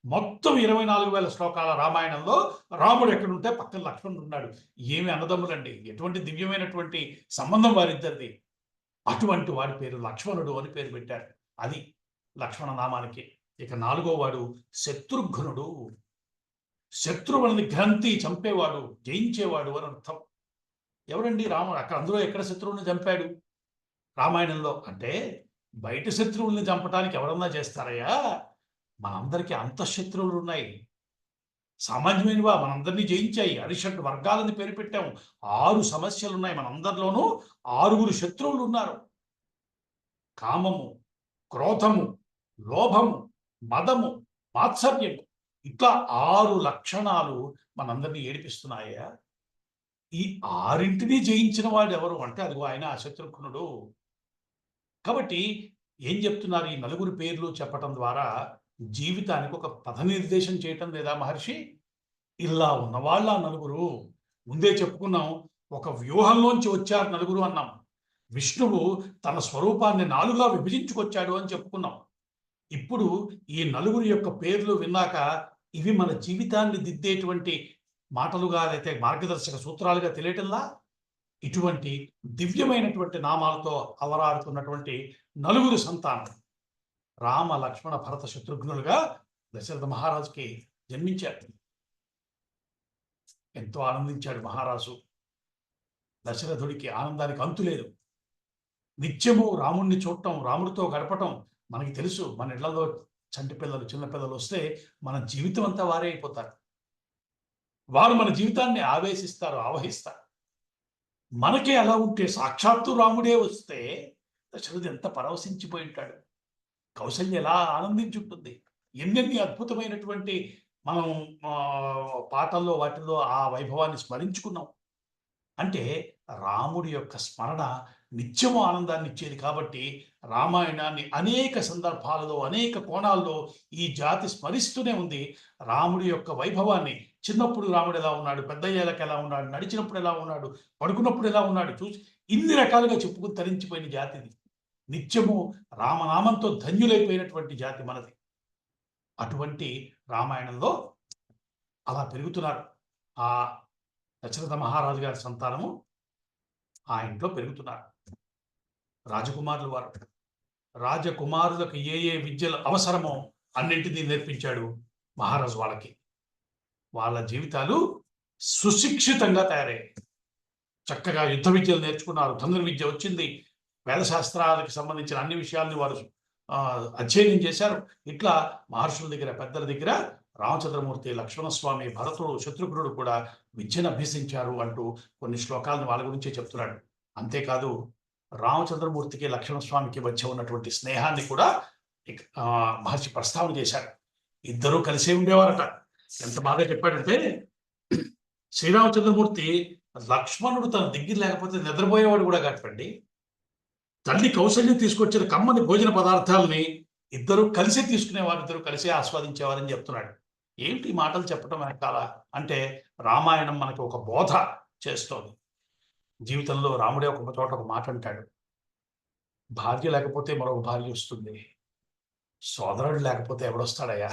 మొత్తం 24,000 శ్లోకాల రామాయణంలో రాముడు ఎక్కడుంటే పక్కన లక్ష్మణుడు ఉన్నాడు. ఏమి అన్నదమ్ములండి! ఎటువంటి దివ్యమైనటువంటి సంబంధం వారిద్దరిది. అటువంటి వాడి పేరు లక్ష్మణుడు అని పేరు పెట్టారు. అది లక్ష్మణ నామానికి. ఇక 4వ వాడు శత్రుఘ్నుడు. శత్రువులని గ్రంథి చంపేవాడు, జయించేవాడు అని అర్థం. ఎవరండి రాముడు? అందులో ఎక్కడ శత్రువుని చంపాడు రామాయణంలో అంటే, బయట శత్రువుల్ని చంపడానికి ఎవరన్నా చేస్తారయ్యా? మనందరికీ అంతఃశత్రువులు ఉన్నాయి. సామాన్యమైనవా? మనందరినీ జయించాయి. అరిషడ్ వర్గాలని పేరు పెట్టాము. 6 సమస్యలున్నాయి. మనందరిలోనూ 6 శత్రువులు ఉన్నారు. కామము, క్రోధము, లోభము, మదము, మాత్సర్యము, ఇట్లా 6 లక్షణాలు మనందరినీ ఏడిపిస్తున్నాయా? ఈ 6ంటిని జయించిన వాడు ఎవరు అంటే అదిగో ఆయన శత్రుఘ్నుడు. కాబట్టి ఏం చెప్తున్నారు? ఈ నలుగురు పేర్లు చెప్పటం ద్వారా జీవితానికి ఒక పథ నిర్దేశం చేయటం లేదా మహర్షి? ఇలా ఉన్నవాళ్ళ నలుగురు. ముందే చెప్పుకున్నాం, ఒక వ్యూహంలోంచి వచ్చారు నలుగురు అన్నాం. విష్ణువు తన స్వరూపాన్ని 4గా విభజించుకొచ్చాడు అని చెప్పుకున్నాం. ఇప్పుడు ఈ నలుగురి యొక్క పేర్లు విన్నాక ఇవి మన జీవితాన్ని దిద్దేటువంటి మాటలుగా అయితే మార్గదర్శక సూత్రాలుగా తెలియటంలా, ఇటువంటి దివ్యమైనటువంటి నామాలతో అవరాడుతున్నటువంటి నలుగురు సంతానం రామ లక్ష్మణ భరత శత్రుఘ్నులుగా దశరథ మహారాజుకి జన్మించారు. ఎంతో ఆనందించాడు మహారాజు. దశరథుడికి ఆనందానికి అంతులేదు. నిత్యము రాముణ్ణి చూడటం, రాముడితో గడపటం. మనకి తెలుసు, మన ఇళ్లలో చంటి పిల్లలు, చిన్న పిల్లలు వస్తే మన జీవితం అంతా వారే అయిపోతారు. వారు మన జీవితాన్ని ఆవేశిస్తారు, ఆవహిస్తారు. మనకే అలా ఉంటే సాక్షాత్తు రాముడే వస్తే దశరథుడు ఎంత పరవశించిపోయి ఉంటాడు. కౌసల్య ఎలా ఆనందించుంటుంది. ఎన్నెన్ని అద్భుతమైనటువంటి మనం పాటల్లో వాటిల్లో ఆ వైభవాన్ని స్మరించుకున్నాం. అంటే రాముడి యొక్క స్మరణ నిత్యము ఆనందాన్ని ఇచ్చేది. కాబట్టి రామాయణాన్ని అనేక సందర్భాలలో, అనేక కోణాల్లో ఈ జాతి స్మరిస్తూనే ఉంది. రాముడి యొక్క వైభవాన్ని, చిన్నప్పుడు రాముడు ఎలా ఉన్నాడు, పెద్దయ్యేలకు ఎలా ఉన్నాడు, నడిచినప్పుడు ఎలా ఉన్నాడు, పడుకున్నప్పుడు ఎలా ఉన్నాడు చూసి ఇన్ని రకాలుగా చెప్పుకుని తరించిపోయిన జాతిది. నిత్యము రామనామంతో ధన్యులైపోయినటువంటి జాతి మనది. అటువంటి రామాయణంలో అలా పెరుగుతున్నారు. ఆ దశరథ మహారాజు గారి సంతానము ఆ ఇంట్లో పెరుగుతున్నారు. రాజకుమారులు వారు. రాజకుమారులకు ఏ ఏ విద్యలు అవసరమో అన్నింటినీ నేర్పించాడు మహారాజు వాళ్ళకి. వాళ్ళ జీవితాలు సుశిక్షితంగా తయారయ్యాయి. చక్కగా యుద్ధ విద్యలు నేర్చుకున్నారు. ధనుర్విద్య వచ్చింది. వేదశాస్త్రాలకు సంబంధించిన అన్ని విషయాల్ని వారు అధ్యయనం చేశారు. ఇట్లా మహర్షుల దగ్గర, పెద్దల దగ్గర రామచంద్రమూర్తి, లక్ష్మణస్వామి, భరతుడు, శత్రుఘ్నుడు కూడా విద్యను అభ్యసించారు అంటూ కొన్ని శ్లోకాలను వాళ్ళ గురించే చెప్తున్నాడు. అంతేకాదు రామచంద్రమూర్తికి, లక్ష్మణస్వామికి మధ్య ఉన్నటువంటి స్నేహాన్ని కూడా మహర్షి ప్రస్తావన చేశారు. ఇద్దరూ కలిసే ఉండేవారట. ఎంత బాగా చెప్పాడంటే, శ్రీరామచంద్రమూర్తి లక్ష్మణుడు తన దగ్గర లేకపోతే నిద్రపోయేవాడు కూడా కాటండి. తల్లి కౌశల్యం తీసుకొచ్చిన కమ్మని భోజన పదార్థాలని ఇద్దరు కలిసి తీసుకునేవారు, ఇద్దరు కలిసి ఆస్వాదించేవారని చెప్తున్నాడు. ఏంటి మాటలు చెప్పడం వెనకాల అంటే, రామాయణం మనకి ఒక బోధ చేస్తోంది. జీవితంలో రాముడే ఒక చోట ఒక మాట అంటాడు, భార్య లేకపోతే మరొక భార్య వస్తుంది, సోదరుడు లేకపోతే ఎవడొస్తాడయ్యా,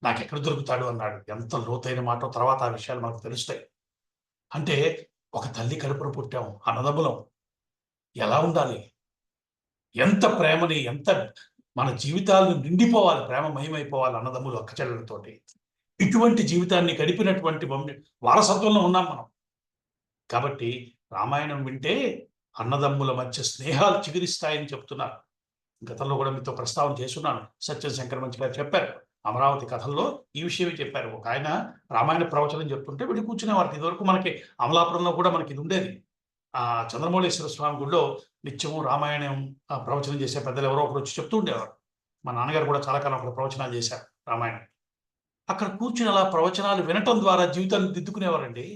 నాకెక్కడ దొరుకుతాడు అన్నాడు. ఎంత లోతైన మాట! తర్వాత ఆ విషయాలు మనకు తెలుస్తాయి. అంటే ఒక తల్లి కడుపున పుట్టాం, అన్నదమ్ములం. ఎలా ఉండాలి, ఎంత ప్రేమని, ఎంత మన జీవితాలను నిండిపోవాలి, ప్రేమమయమైపోవాలి అన్నదమ్ములు అక్కచెల్లెలతోటి. ఇటువంటి జీవితాన్ని గడిపినటువంటి వారసత్వంలో ఉన్నాం మనం. కాబట్టి రామాయణం వింటే అన్నదమ్ముల మధ్య స్నేహాలు చిగురిస్తాయని చెప్తున్నారు. గతంలో కూడా మీతో ప్రస్తావన చేస్తున్నాను. సత్యం శంకర్ మంచి గారు చెప్పారు. అమరావతి కథల్లో ఈ విషయమే చెప్పారు. ఒక ఆయన రామాయణ ప్రవచనం చెప్తుంటే వెళ్ళి కూర్చునేవారు. ఇదివరకు మనకి అమలాపురంలో కూడా మనకి ఇది ఉండేది. చంద్రమౌళేశ్వర స్వామి గుడిలో నిత్యము రామాయణం ప్రవచనం చేసే పెద్దలు ఎవరో ఒకరు వచ్చి చెప్తూ ఉండేవారు. మా నాన్నగారు కూడా చాలా కాలం అక్కడ ప్రవచనాలు చేశారు రామాయణం. అక్కడ కూర్చుని అలా ప్రవచనాలు వినటం ద్వారా జీవితాన్ని దిద్దుకునేవారండి.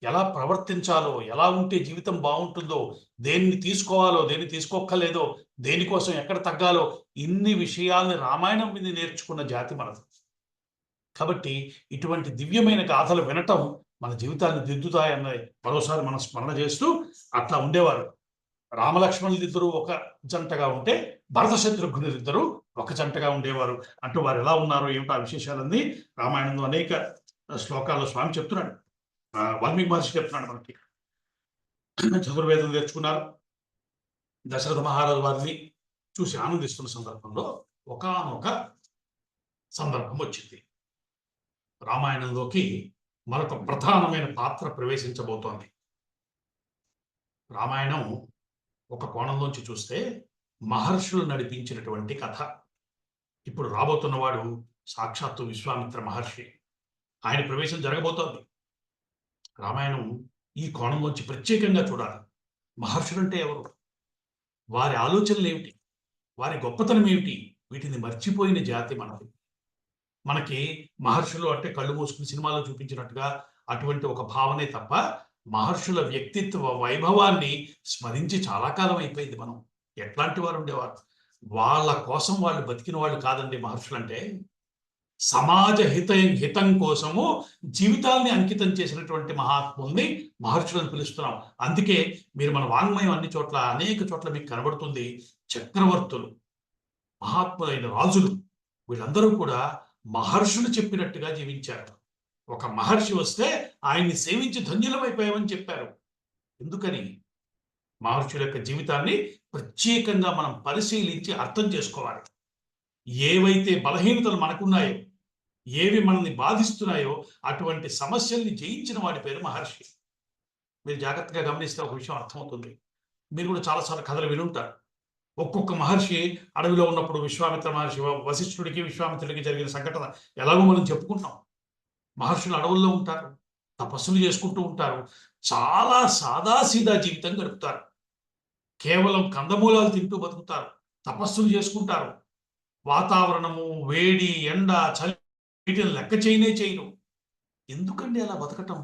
ఎలా ప్రవర్తించాలో, ఎలా ఉంటే జీవితం బాగుంటుందో, దేన్ని తీసుకోవాలో, దేన్ని తీసుకోక్కర్లేదో, దేనికోసం ఎక్కడ తగ్గాలో, ఇన్ని విషయాల్ని రామాయణం మీద నేర్చుకున్న జాతి మనది. కాబట్టి ఇటువంటి దివ్యమైన గాథలు వినటం మన జీవితాన్ని దిద్దుతాయన్నది మరోసారి మనం స్మరణ చేస్తూ అట్లా ఉండేవారు. రామలక్ష్మణులిద్దరూ ఒక జంటగా ఉంటే భరత శత్రుఘ్నులిద్దరూ ఒక జంటగా ఉండేవారు అంటూ వారు ఎలా ఉన్నారో ఏమిటో ఆ విశేషాలన్నీ రామాయణంలో అనేక శ్లోకాల్లో స్వామి చెప్తున్నాడు. వాల్మీకి మహర్షి చెప్తున్నాడు మనకి. చతుర్వేదం తెచ్చుకున్నారు. దశరథ మహారాజు వారిని చూసి ఆనందిస్తున్న సందర్భంలో ఒకానొక సందర్భం వచ్చింది. రామాయణంలోకి మరొక ప్రధానమైన పాత్ర ప్రవేశించబోతోంది. రామాయణం ఒక కోణంలోంచి చూస్తే మహర్షులు నడిపించినటువంటి కథ. ఇప్పుడు రాబోతున్నవాడు సాక్షాత్తు విశ్వామిత్ర మహర్షి. ఆయన ప్రవేశం జరగబోతోంది. రామాయణం ఈ కోణంలోంచి ప్రత్యేకంగా చూడాలి. మహర్షులంటే ఎవరు, వారి ఆలోచనలు ఏమిటి, వారి గొప్పతనం ఏమిటి, వీటిని మర్చిపోయిన జాతి మనది. మనకి మహర్షులు అంటే కళ్ళు మూసుకుని సినిమాలో చూపించినట్టుగా అటువంటి ఒక భావనే తప్ప మహర్షుల వ్యక్తిత్వ వైభవాన్ని స్మరించి చాలా కాలం అయిపోయింది. మనం ఎట్లాంటి వారు ఉండేవారు, వాళ్ళ కోసం వాళ్ళు బతికిన వాళ్ళు కాదండి మహర్షులంటే. సమాజ హితం కోసము జీవితాల్ని అంకితం చేసినటువంటి మహాత్ముల్ని మహర్షులను పిలుస్తున్నాం. అందుకే మీరు మన వాంగ్మయం అన్ని చోట్ల అనేక చోట్ల మీకు కనబడుతుంది. చక్రవర్తులు, మహాత్ములైన రాజులు, వీళ్ళందరూ కూడా మహర్షులు చెప్పినట్టుగా జీవించారు. ఒక మహర్షి వస్తే ఆయన్ని సేవించి ధన్యులమైపోయామని చెప్పారు. ఎందుకని? మహర్షుల యొక్క జీవితాన్ని ప్రత్యేకంగా మనం పరిశీలించి అర్థం చేసుకోవాలి. ఏవైతే బలహీనతలు మనకున్నాయో, ఏవి మనల్ని బాధిస్తున్నాయో అటువంటి సమస్యల్ని జయించిన వాడి పేరు మహర్షి. మీరు జాగ్రత్తగా గమనిస్తే ఒక విషయం అర్థమవుతుంది. మీరు కూడా చాలాసార్లు కథలు వినుంటారు. ఒక్కొక్క మహర్షి అడవిలో ఉన్నప్పుడు విశ్వామిత్ర మహర్షి వశిష్ఠుడికి విశ్వామిత్రుడికి జరిగిన సంఘటన ఎలాగో మనం చెప్పుకుంటాం. మహర్షులు అడవుల్లో ఉంటారు, తపస్సులు చేసుకుంటూ ఉంటారు, చాలా సాదాసీదా జీవితం గడుపుతారు. కేవలం కందమూలాలు తింటూ బతుకుతారు, తపస్సులు చేసుకుంటారు. వాతావరణము, వేడి, ఎండ, చలి వీటిని లెక్క చేయరు. ఎందుకండి అలా బతకటం?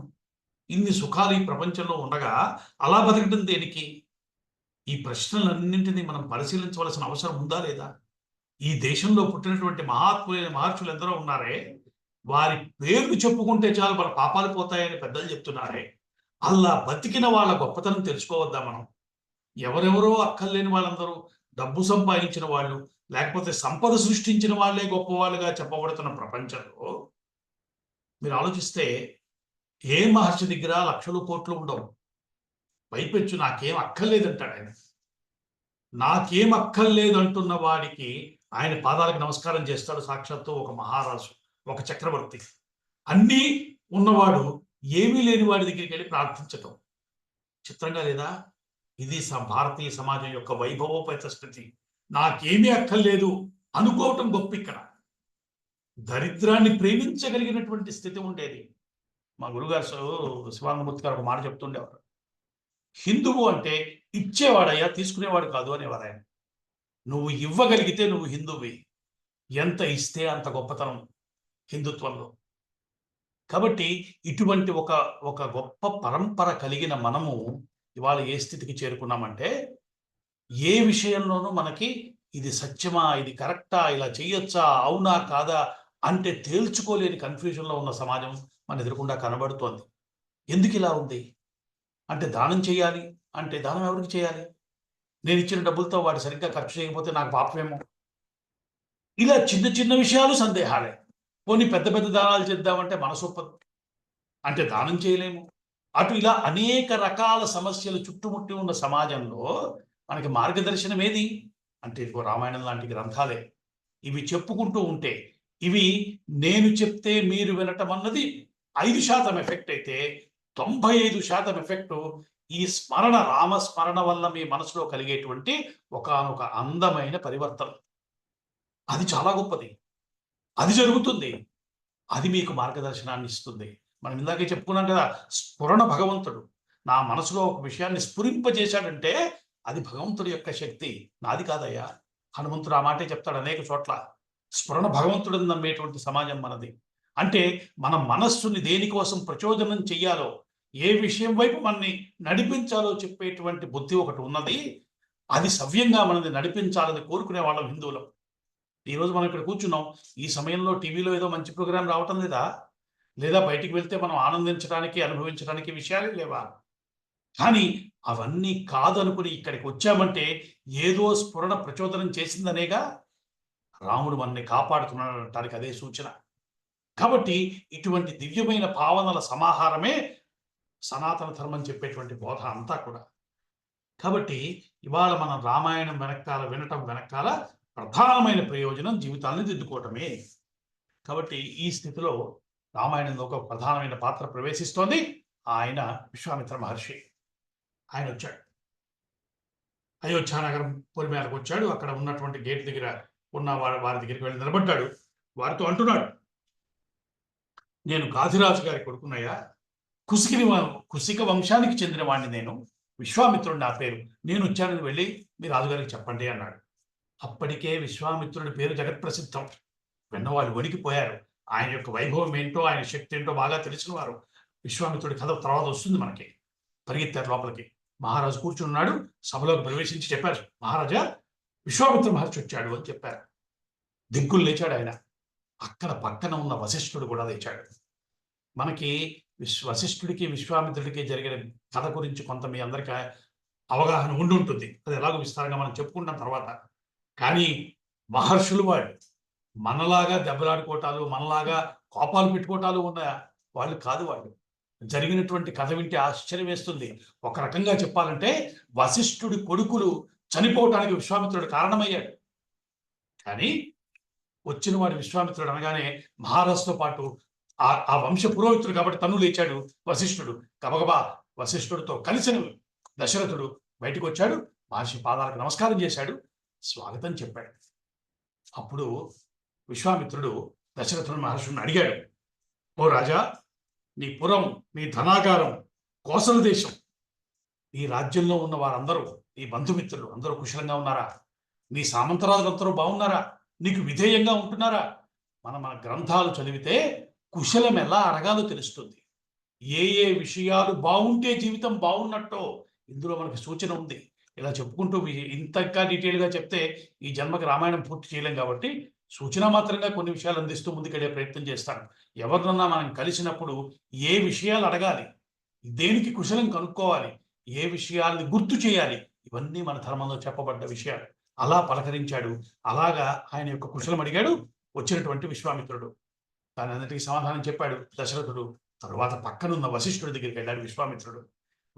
ఇన్ని సుఖాలు ఈ ప్రపంచంలో ఉండగా అలా బతకటం దేనికి? ఈ ప్రశ్నలన్నింటినీ మనం పరిశీలించవలసిన అవసరం ఉందా లేదా? ఈ దేశంలో పుట్టినటువంటి మహాత్ములైన మహర్షులు ఎందరో ఉన్నారే, వారి పేర్లు చెప్పుకుంటే చాలు మన పాపాలు పోతాయని పెద్దలు చెప్తున్నారే, అలా బతికిన వాళ్ళ గొప్పతనం తెలుసుకోవద్దా మనం? ఎవరెవరో అక్కర్లేని వాళ్ళందరూ డబ్బు సంపాదించిన వాళ్ళు, లేకపోతే సంపద సృష్టించిన వాళ్ళే గొప్పవాళ్ళుగా చెప్పబడుతున్న ప్రపంచంలో మీరు ఆలోచిస్తే ఏ మహర్షి దగ్గర లక్షలు కోట్లు ఉండవు. పైపెచ్చు నాకేం అక్కర్లేదంటాడు ఆయన. నాకేం అక్కర్లేదు అంటున్న వాడికి ఆయన పాదాలకు నమస్కారం చేస్తాడు సాక్షాత్తు ఒక మహారాజు, ఒక చక్రవర్తి. అన్నీ ఉన్నవాడు ఏమీ లేని వాడి దగ్గరికి వెళ్ళి ప్రార్థించటం చిత్రంగా లేదా? ఇది భారతీయ సమాజం యొక్క వైభవోపేత స్థితి. నాకేమీ అక్కర్లేదు అనుకోవటం గొప్ప. ఇక్కడ దరిద్రాన్ని ప్రేమించగలిగినటువంటి స్థితి ఉండేది. మా గురుగారు శివానందమూర్తి గారు ఒక మాట చెప్తుండేవారు. హిందువు అంటే ఇచ్చేవాడయ్యా, తీసుకునేవాడు కాదు అనేవారు ఆయన. నువ్వు ఇవ్వగలిగితే నువ్వు హిందువే. ఎంత ఇస్తే అంత గొప్పతనం హిందుత్వంలో. కాబట్టి ఇటువంటి ఒక గొప్ప పరంపర కలిగిన మనము ఇవాళ ఏ స్థితికి చేరుకున్నామంటే, ఏ విషయంలోనూ మనకి ఇది సత్యమా, ఇది కరెక్టా, ఇలా చేయొచ్చా, అవునా కాదా అంటే తేల్చుకోలేని కన్ఫ్యూజన్లో ఉన్న సమాజం మన ఎదురుకుండా కనబడుతోంది. ఎందుకు ఇలా ఉంది అంటే, దానం చేయాలి అంటే దానం ఎవరికి చేయాలి? నేను ఇచ్చిన డబ్బులతో వాడు సరిగ్గా ఖర్చు చేయకపోతే నాకు పాపమేమో. ఇలా చిన్న చిన్న విషయాలు సందేహాలే. పోనీ పెద్ద పెద్ద దానాలు చేద్దామంటే మనసొప్పదు. అంటే దానం చేయలేము, అటు ఇలా అనేక రకాల సమస్యలు చుట్టుముట్టి ఉన్న సమాజంలో మనకి మార్గదర్శనం ఏది అంటే ఇదిగో రామాయణం లాంటి గ్రంథాలే. ఇవి చెప్పుకుంటూ ఉంటే, ఇవి నేను చెప్తే మీరు వినటం అన్నది 5% ఎఫెక్ట్ అయితే, 95% ఎఫెక్టు ఈ స్మరణ, రామస్మరణ వల్ల మీ మనసులో కలిగేటువంటి ఒకానొక అందమైన పరివర్తన. అది చాలా గొప్పది. అది జరుగుతుంది. అది మీకు మార్గదర్శనాన్ని ఇస్తుంది. మనం ఇందాకే చెప్పుకున్నాం కదా! స్ఫురణ భగవంతుడు. నా మనసులో ఒక విషయాన్ని స్ఫురింపజేశాడంటే అది భగవంతుడి యొక్క శక్తి. నాది కాదయ్యా! హనుమంతుడు ఆ మాటే చెప్తాడు అనేక చోట్ల. స్ఫురణ భగవంతుడిని నమ్మేటువంటి సమాజం మనది. అంటే మన మనస్సుని దేనికోసం ప్రచోదనం చెయ్యాలో, ఏ విషయం వైపు మనని నడిపించాలో చెప్పేటువంటి బుద్ధి ఒకటి ఉన్నది. అది సవ్యంగా మనల్ని నడిపించాలని కోరుకునే వాళ్ళం హిందువులం. ఈరోజు మనం ఇక్కడ కూర్చున్నాం. ఈ సమయంలో టీవీలో ఏదో మంచి ప్రోగ్రామ్ రావటం లేదా? లేదా బయటికి వెళ్తే మనం ఆనందించడానికి, అనుభవించడానికి విషయాలే లేవా? కానీ అవన్నీ కాదనుకుని ఇక్కడికి వచ్చామంటే ఏదో స్ఫురణ ప్రచోదనం చేసిందనేగా. రాముడు మనల్ని కాపాడుతున్నాడనటానికి అదే సూచన. కాబట్టి ఇటువంటి దివ్యమైన భావనల సమాహారమే సనాతన ధర్మం చెప్పేటువంటి బోధ అంతా కూడా. కాబట్టి ఇవాళ మనం రామాయణం వెనకాల వినటం వెనకాల ప్రధానమైన ప్రయోజనం జీవితాన్ని దిద్దుకోవటమే. కాబట్టి ఈ స్థితిలో రామాయణంలో ఒక ప్రధానమైన పాత్ర ప్రవేశిస్తోంది. ఆయన విశ్వామిత్ర మహర్షి. ఆయన వచ్చాడు. అయోధ్య నగరం పొలిమేరకు వచ్చాడు. అక్కడ ఉన్నటువంటి గేట్ దగ్గర ఉన్న వారి దగ్గరికి వెళ్ళి నిలబడ్డాడు. వారితో అంటున్నాడు, నేను గాధిరాజు గారి కొడుకున్నయ్యా. కుశిక వంశానికి చెందిన వాడిని నేను. విశ్వామిత్రుడు నా పేరు. నేను వచ్చానని వెళ్ళి మీ రాజుగారికి చెప్పండి అన్నాడు. అప్పటికే విశ్వామిత్రుడి పేరు జగత్ప్రసిద్ధం. విన్నవాళ్ళు వణికిపోయారు. ఆయన యొక్క వైభవం ఏంటో, ఆయన శక్తి ఏంటో బాగా తెలిసిన వారు. విశ్వామిత్రుడి కథ తర్వాత వస్తుంది మనకి. పరిగెత్తారు లోపలికి. మహారాజు కూర్చున్నాడు. సభలోకి ప్రవేశించి చెప్పారు, మహారాజా విశ్వామిత్ర మహర్షి వచ్చాడు అని చెప్పారు. దిక్కులు లేచాడు ఆయన. అక్కడ పక్కన ఉన్న వశిష్ఠుడు కూడా లేచాడు. మనకి వశిష్ఠుడికి విశ్వామిత్రుడికి జరిగిన కథ గురించి కొంత మీ అందరికీ అవగాహన ఉండి ఉంటుంది. అది ఎలాగో విస్తారంగా మనం చెప్పుకుంటాం తర్వాత. కానీ మహర్షులు వాళ్ళు మనలాగా దెబ్బలాడుకోవటాలు, మనలాగా కోపాలు పెట్టుకోవటాలు ఉన్న వాళ్ళు కాదు వాళ్ళు. జరిగినటువంటి కథ వింటే ఆశ్చర్యం వేస్తుంది. ఒక రకంగా చెప్పాలంటే వశిష్ఠుడి కొడుకులు చనిపోవటానికి విశ్వామిత్రుడు కారణమయ్యాడు. కానీ వచ్చిన వాడు విశ్వామిత్రుడు అనగానే మహారాజుతో పాటు ఆ వంశ పురోహితుడు కాబట్టి తను లేచాడు వశిష్ఠుడు. గబగబా వశిష్ఠుడితో కలిసిన దశరథుడు బయటకు వచ్చాడు. మహర్షి పాదాలకు నమస్కారం చేశాడు. స్వాగతం చెప్పాడు. అప్పుడు విశ్వామిత్రుడు దశరథుడు మహర్షిని అడిగాడు, ఓ రాజా, నీ పురం, నీ ధనాగారం, కోసల దేశం, ఈ రాజ్యంలో ఉన్న వారందరూ, నీ బంధుమిత్రులు అందరూ కుశలంగా ఉన్నారా? నీ సామంతరాజులందరూ బాగున్నారా? నీకు విధేయంగా ఉంటున్నారా? మన గ్రంథాలు చదివితే కుశలం ఎలా అడగాలో తెలుస్తుంది. ఏ ఏ విషయాలు బాగుంటే జీవితం బాగున్నట్టో ఇందులో మనకి సూచన ఉంది. ఇలా చెప్పుకుంటూ ఇంతగా డీటెయిల్గా చెప్తే ఈ జన్మకి రామాయణం పూర్తి చేయలేం కాబట్టి సూచన మాత్రంగా కొన్ని విషయాలు అందిస్తూ ముందుకెళ్ళే ప్రయత్నం చేస్తాను. ఎవరినన్నా మనం కలిసినప్పుడు ఏ విషయాలు అడగాలి, దేనికి కుశలం కనుక్కోవాలి, ఏ విషయాల్ని గుర్తు చేయాలి, ఇవన్నీ మన ధర్మంలో చెప్పబడ్డ విషయాలు. అలా పలకరించాడు. అలాగా ఆయన యొక్క కుశలం అడిగాడు వచ్చినటువంటి విశ్వామిత్రుడు. దాని అన్నిటికీ సమాధానం చెప్పాడు దశరథుడు. తరువాత పక్కనున్న వశిష్ఠుడి దగ్గరికి వెళ్ళాడు విశ్వామిత్రుడు.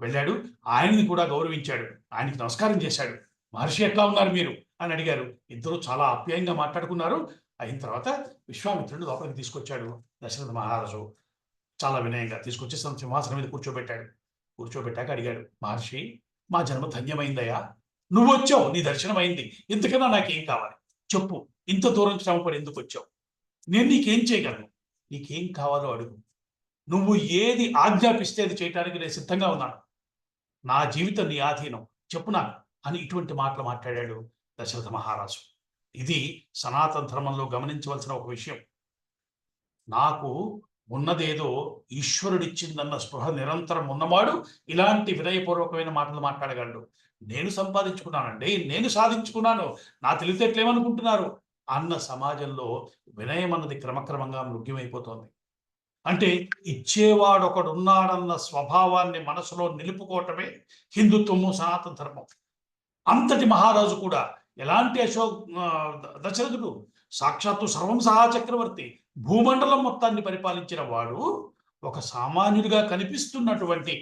వెళ్ళాడు, ఆయన్ని కూడా గౌరవించాడు. ఆయనకి నమస్కారం చేశాడు. మహర్షి ఎట్లా ఉన్నారు మీరు అని అడిగారు. ఇద్దరు చాలా ఆప్యాయంగా మాట్లాడుకున్నారు. అయిన తర్వాత విశ్వామిత్రుడు లోపలికి తీసుకొచ్చాడు దశరథ మహారాజు. చాలా వినయంగా తీసుకొచ్చి సింహాసనం మీద కూర్చోబెట్టాడు. కూర్చోబెట్టాక అడిగాడు, మహర్షి, మా జన్మ ధన్యమైందయ్యా. నువ్వు వచ్చావు, నీ దర్శనం అయింది. ఇంతకన్నా నాకేం కావాలి చెప్పు. ఇంత దూరం శ్రమపడి ఎందుకు వచ్చావు? నేను నీకేం చేయగలను? నీకేం కావాలో అడుగు. నువ్వు ఏది ఆజ్ఞాపిస్తే అది చేయటానికి నేను సిద్ధంగా ఉన్నాను. నా జీవితం నీ ఆధీనం, చెప్పు నాకు అని ఇటువంటి మాటలు మాట్లాడాడు దశరథ మహారాజు. ఇది సనాతన ధర్మంలో గమనించవలసిన ఒక విషయం. నాకు ఉన్నదేదో ఈశ్వరుడిచ్చిందన్న స్పృహ నిరంతరం ఉన్నవాడు ఇలాంటి వినయపూర్వకమైన మాటలు మాట్లాడగలడు. నేను సంపాదించుకున్నానండి, నేను సాధించుకున్నాను, నా తెలివితేటలేమనుకుంటున్నారు అన్న సమాజంలో వినయం అన్నది క్రమక్రమంగా మృగ్యమైపోతోంది. అంటే ఇచ్చేవాడొకడున్నాడన్న స్వభావాన్ని మనసులో నిలుపుకోవటమే హిందుత్వము, సనాతన ధర్మం. అంతటి మహారాజు కూడా ఎలాంటి దశరథుడు సాక్షాత్తు సర్వంసహా చక్రవర్తి, భూమండలం మొత్తాన్ని పరిపాలించిన వాడు ఒక సామాన్యుడిగా కనిపిస్తున్నటువంటి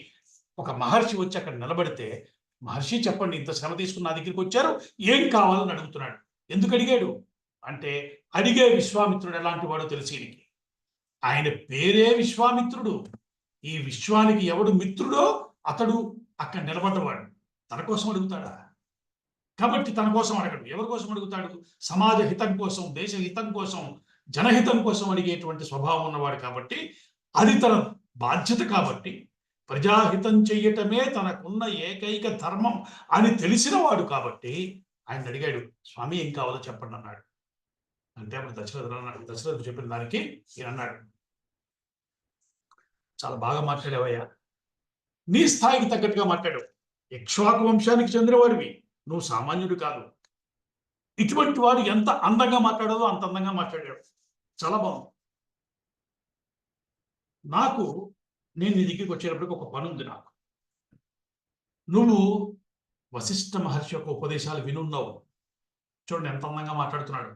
ఒక మహర్షి వచ్చి అక్కడ నిలబడితే, మహర్షి చెప్పండి, ఇంత శ్రమ తీసుకుని నా దగ్గరికి వచ్చారు, ఏం కావాలని అడుగుతున్నాడు. ఎందుకు అడిగాడు అంటే, అడిగే విశ్వామిత్రుడు ఎలాంటి వాడో తెలిసి ఈయనకి. ఆయన పేరే విశ్వామిత్రుడు. ఈ విశ్వానికి ఎవడు మిత్రుడో అతడు అక్కడ నిలబడ్డవాడు. తన కోసం అడుగుతాడా? కాబట్టి తన కోసం అడగడు. ఎవరి కోసం అడుగుతాడు? సమాజ హితం కోసం, దేశ హితం కోసం, జనహితం కోసం అడిగేటువంటి స్వభావం ఉన్నవాడు కాబట్టి, అది తన బాధ్యత కాబట్టి, ప్రజాహితం చెయ్యటమే తనకున్న ఏకైక ధర్మం అని తెలిసిన వాడు కాబట్టి ఆయన అడిగాడు, స్వామి ఏం కావాలో చెప్పండి అన్నాడు. అంటే అప్పుడు దశరథుడు అన్నాడు, దశరథుడు చెప్పిన దానికి ఈయన అన్నాడు, చాలా బాగా మాట్లాడావయ్యా, నీ స్థాయికి తగ్గట్టుగా మాట్లాడావు. ఇక్ష్వాకు వంశానికి చెందినవాడివి, నువ్వు సామాన్యుడు కాదు. ఇటువంటి వాడు ఎంత అందంగా మాట్లాడాలో అంత అందంగా మాట్లాడాడు. చాలా బాగుంది. నాకు నేను నీ దగ్గరికి వచ్చేటప్పటికి ఒక పని ఉంది నాకు. నువ్వు వశిష్ఠ మహర్షి యొక్క ఉపదేశాలు వినున్నావు. చూడండి ఎంత అందంగా మాట్లాడుతున్నాడు.